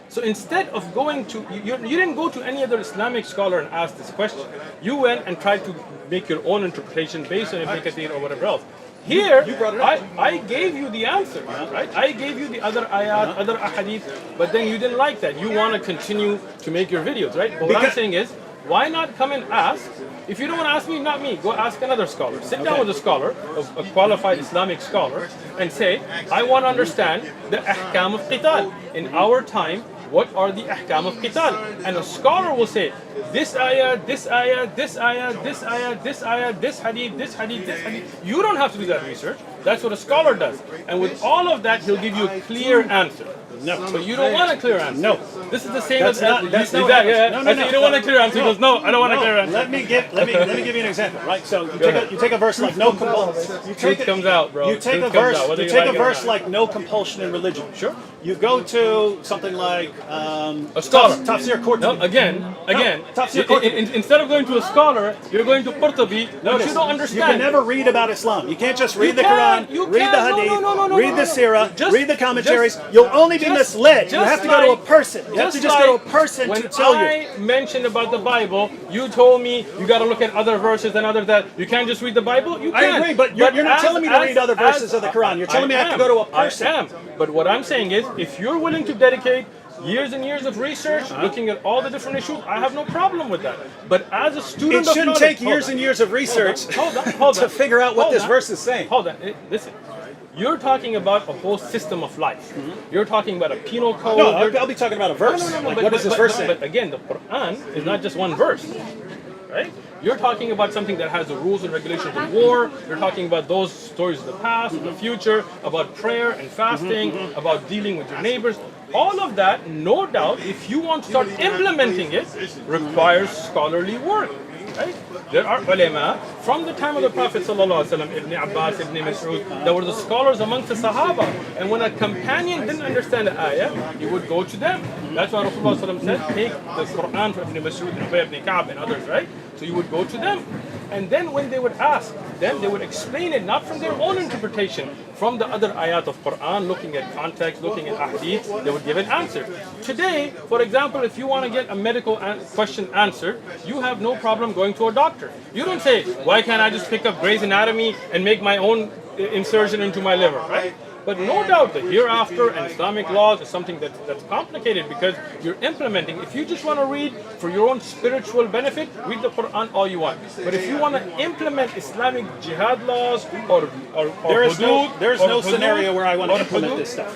So instead of going to, you didn't go to any other Islamic scholar and ask this question. You went and tried to make your own interpretation based on Ibn Kathir or whatever else. Here, You brought it up. I gave you the answer, right? I gave you the other ayat, other ahadith, but then you didn't like that. You want to continue to make your videos, right? But what I'm Because- saying is, why not come and ask? If you don't want to ask me, not me, go ask another scholar. Sit down with a scholar, a qualified Islamic scholar, and say, I want to understand the ahkam of qital. In our time, what are the ahkam of qital? And a scholar will say, this ayah, this ayah, this ayah, this ayah, this ayah, this hadith, this hadith, this hadith. You don't have to do that research. That's what a scholar does. And with all of that, he'll give you a clear answer. No. But you don't want a clear answer. No. This is the same That's as not- that's not what exactly. happens. Yeah. No, I said, you don't want a clear answer. He goes, no, I don't want a clear answer. Let me give you an example, right? So ahead. you take a verse like no compulsion. Truth comes out, bro. You take Truth a comes verse. out, whether You you take like a it or verse not. like no compulsion in religion. Sure. You go to something like A scholar. Tafsir Qurtubi. No, again. Tafsir Qurtubi. Instead of going to a scholar, you're going to Qurtubi, which Notice, you don't you understand. can never read about Islam. You can't just read You the can, Quran, you read the can. Hadith, No, read the Sirah, Just- read the commentaries. just- You'll only be just- misled. You just have to go to a like- person. You have to just go to a person when to tell you. I mentioned about the Bible, you told me you got to look at other verses and other that. You can't just read the Bible. You I can. agree, but you're not telling me to read other verses of the Quran. You're telling me I have to go to a person. I am. But what I'm saying is, if you're willing to dedicate years and years of research, looking at all the different issues, I have no problem with that. But as a student It of shouldn't knowledge, take hold years on. and years of research Hold to on. figure out what Hold this on. verse is saying. Hold on. Listen. You're talking about a whole system of life. You're talking about a penal code. No, You're- I'll be talking about a verse. Like, but- what does this but- verse but- say? But again, the Quran is not just one verse, right? You're talking about something that has the rules and regulations of war. You're talking about those stories of the past, of the future, about prayer and fasting, about dealing with your neighbors. All of that, no doubt, if you want to start implementing it, requires scholarly work. right? There are ulama from the time of the Prophet sallallahu alaihi wasallam, Ibn Abbas, Ibn Mas'ud, that were the scholars amongst the Sahaba. And when a companion didn't understand the ayah, he would go to them. That's why Rasulullah sallallahu alaihi wasallam said, take the Quran from Ibn Mas'ud, Ibn Ka'b, and others, right? So you would go to them. And then when they would ask, then they would explain it not from their own interpretation, from the other ayat of Quran, looking at context, looking at hadith, they would give an answer. Today, for example, if you want to get a medical question answered, you have no problem going to a doctor. You don't say, why can't I just pick up Grey's Anatomy and make my own insertion into my liver, right? But no doubt the hereafter and Islamic laws is something that's complicated because you're implementing. If you just want to read for your own spiritual benefit, read the Quran all you want. But if you want to implement Islamic jihad laws or there's no hudud, scenario where I want to or implement hudud, this stuff.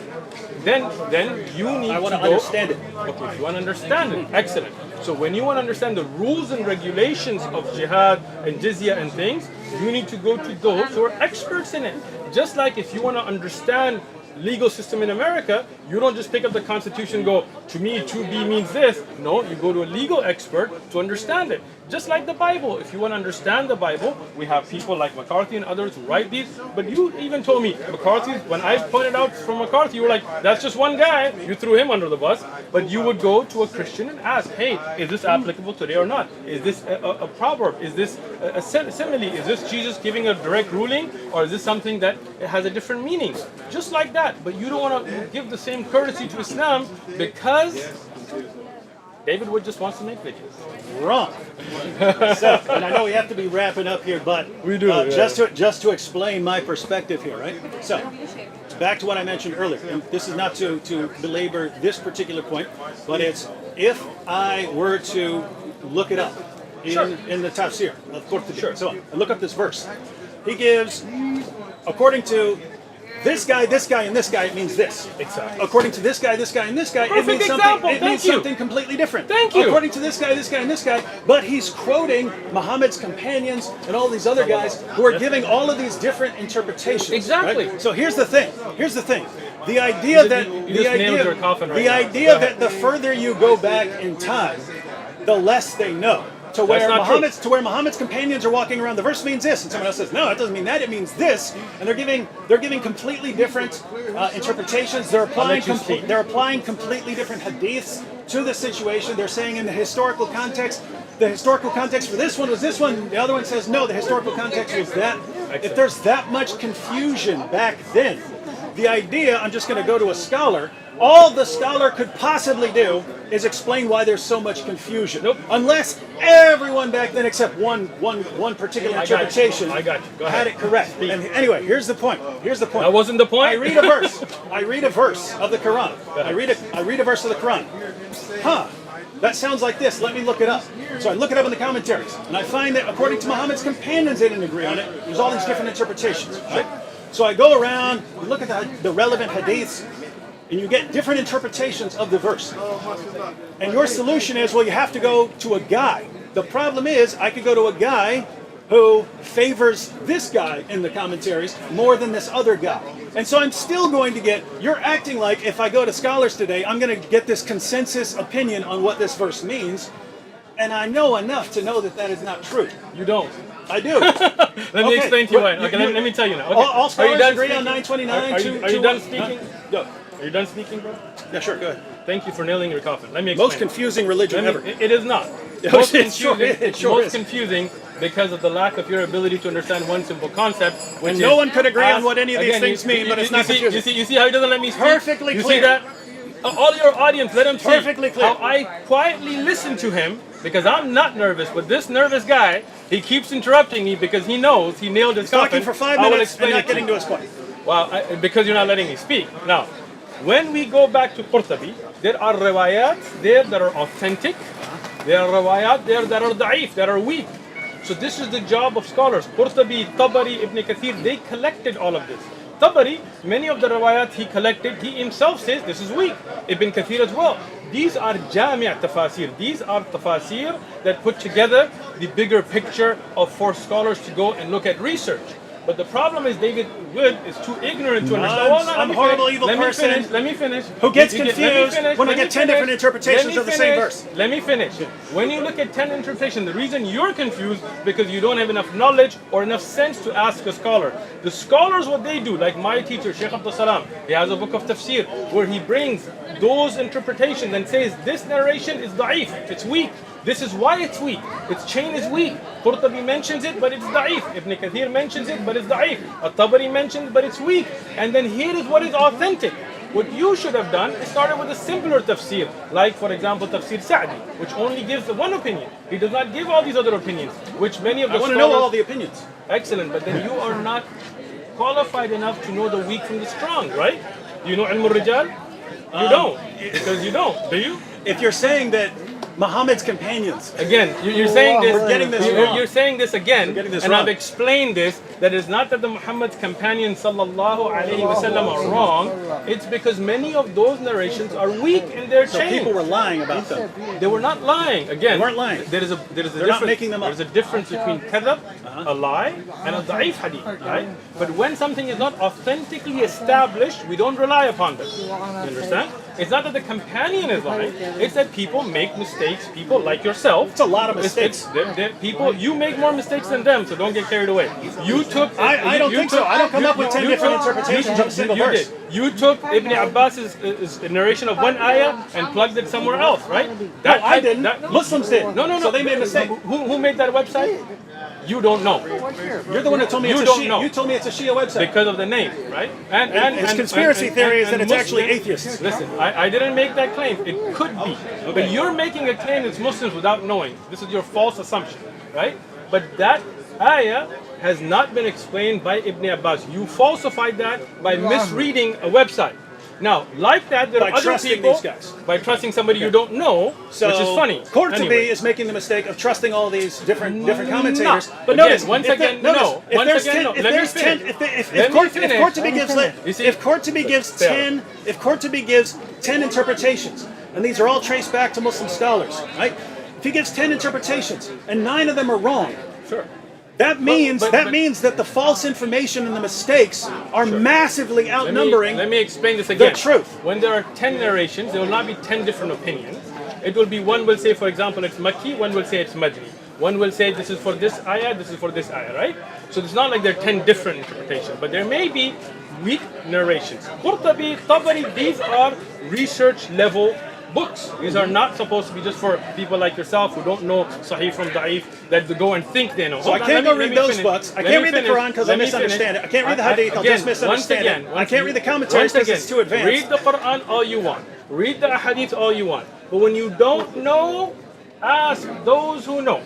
then you need I want to go, understand it. Okay, you want to understand it. Excellent. So when you want to understand the rules and regulations of jihad and jizya and things, you need to go to those who are experts in it. Just like if you want to understand legal system in America, you don't just pick up the Constitution and go, to me 2B means this. No, you go to a legal expert to understand it. Just like the Bible. If you want to understand the Bible, we have people like McCarthy and others who write these. But you even told me, McCarthy, when I pointed out from McCarthy, you were like, that's just one guy. You threw him under the bus. But you would go to a Christian and ask, hey, is this applicable today or not? Is this a proverb? Is this a simile? Is this Jesus giving a direct ruling? Or is this something that has a different meaning? Just like that. But you don't want to give the same courtesy to Islam because David Wood just wants to make videos. Wrong. So, and I know we have to be wrapping up here, but we do, just to explain my perspective here, right? So, back to what I mentioned earlier. And this is not to belabor this particular point, but it's if I were to look it up in the tafsir of Qurtubi, so and look up this verse. He gives, according to this guy, and this guy, it means this. Exactly. According to this guy, and this guy, Perfect it means something completely different. Thank you. According to this guy, and this guy, but he's quoting Muhammad's companions and all these other guys who are giving all of these different interpretations. Exactly. Right? So here's the thing. The idea that that the further you go back in time, the less they know. To where Muhammad's companions are walking around, the verse means this, and someone else says, no, it doesn't mean that, it means this, and they're giving completely different interpretations. They're applying completely different hadiths to the situation. They're saying in the historical context for this one was this one. The other one says no, the historical context was that. If there's that much confusion back then, the idea, I'm just going to go to a scholar. All the scholar could possibly do is explain why there's so much confusion. Nope. Unless everyone back then, except one particular interpretation, had it correct. And anyway, here's the point. That wasn't the point. I read a verse of the Quran. I read a verse of the Quran. That sounds like this. Let me look it up. So I look it up in the commentaries, and I find that according to Muhammad's companions, they didn't agree on it. There's all these different interpretations. Right? So I go around, look at the relevant hadiths, and you get different interpretations of the verse. And your solution is, well, you have to go to a guy. The problem is, I could go to a guy who favors this guy in the commentaries more than this other guy. And so I'm still going to get, you're acting like if I go to scholars today, I'm going to get this consensus opinion on what this verse means. And I know enough to know that that is not true. You don't. I do. Let me explain to you why. Okay, let me tell you now. Okay. All scholars agree on 929. Are you done speaking? Go. Are you done speaking, bro? Yeah, sure, go ahead. Thank you for nailing your coffin. Let me explain. Most confusing religion ever. It is not. Most confusing because of the lack of your ability to understand one simple concept. When no one could agree on what any of these things mean, but it's not confusing. You see how he doesn't let me speak? Perfectly clear. You see that? All your audience, let him speak. Perfectly clear. How I quietly listen to him because I'm not nervous, but this nervous guy, he keeps interrupting me because he knows he nailed his coffin. Talking for 5 minutes and not getting to his point. Well, because you're not letting me speak. Now, when we go back to Qurtubi, there are riwayat there that are authentic. There are riwayat there that are da'if, that are weak. So this is the job of scholars. Qurtubi, Tabari, Ibn Kathir, they collected all of this. Tabari, many of the riwayat he collected, he himself says this is weak. Ibn Kathir as well. These are jami' tafasir. These are tafasir that put together the bigger picture for scholars to go and look at research. But the problem is David Wood is too ignorant to understand. I'm- Hold on, I'm let me horrible, finish. evil Let me person finish. Let me finish. who gets Let me confused finish. when I Let me get 10 finish. different interpretations Let me of the same finish. verse. Let me finish. When you look at 10 interpretations, the reason you're confused because you don't have enough knowledge or enough sense to ask a scholar. The scholars, what they do, like my teacher, Shaykh Abdul Salam, he has a book of tafsir where he brings those interpretations and says this narration is da'if, it's weak. This is why it's weak. Its chain is weak. Qurtubi mentions it, but it's da'if. Ibn Kathir mentions it, but it's da'if. At-Tabari mentions it, but it's weak. And then here is what is authentic. What you should have done is started with a simpler tafsir, like for example Tafsir Sa'di, which only gives the one opinion. He does not give all these other opinions, which many of the I want to scholars... know all the opinions. Excellent, but then you are not qualified enough to know the weak from the strong, right? Do you know Ilm al-Rijal? You don't, because you don't. Do you? If you're saying that Muhammad's companions, Again, you're saying this. We're getting this you're, wrong. you're saying this again, getting this and wrong. I've explained this. That is not that the Muhammad's companions sallallahu alaihi wasallam are wrong. It's because many of those narrations are weak in their so chain. people were lying about them. They were not lying. Again, They weren't lying. There is a They're difference. not making them up. There's a difference between kadhab, a lie, and a da'if hadith. Right? But when something is not authentically established, we don't rely upon them. You understand? It's not that the companion is lying. It's that people make mistakes. People like yourself. It's a lot of mistakes. They're people, you make more mistakes than them, so don't get carried away. You took. I don't think so. I don't come up with 10 different interpretations of a single verse. Did. You took Ibn Abbas's narration of one ayah and plugged it somewhere else, right? No, I didn't. Muslims did. No. So they made a mistake. Who made that website? You don't know. You're the one that told me You it's a don't Shia. know. You told me it's a Shia website. Because of the name, right? And his conspiracy theory is that it's actually atheists. Listen, I didn't make that claim. It could be. But you're making a claim it's Muslims without knowing. This is your false assumption, right? But that ayah has not been explained by Ibn Abbas. You falsified that by misreading a website. Now, like that, there By are other trusting people these guys. by trusting somebody you don't know, So which is funny. Qurtubi Anyway. is making the mistake of trusting all these different commentators. No. But Again, notice, once if again, notice, no. If Once there's again, 10, no. if Let me there's 10, finish. if Let me Qurtubi finish. gives You see- if Qurtubi gives Fair. 10, if Qurtubi gives 10 interpretations, and these are all traced back to Muslim scholars, right? If he gives 10 interpretations and 9 of them are wrong, Sure. that means but- that the false information and the mistakes are massively outnumbering. Let me explain this again. truth. When there are 10 narrations, there will not be 10 different opinions. It will be one will say, for example, it's Makki, one will say it's Madni. One will say this is for this ayah, this is for this ayah, right? So it's not like there are 10 different interpretations, but there may be weak narrations. Qurtubi, Tabari, these are research level books. These are not supposed to be just for people like yourself who don't know Sahih from Da'if, that go and think they know. So I Hold on, can't let go me read those finish. books. I Let can't me read the finish. Quran because I Let me misunderstand finish. it. I can't read the Hadith. I'll just misunderstand it. I can't read the commentaries because it's too advanced. Read the Quran all you want. Read the Hadith all you want. But when you don't know, ask those who know.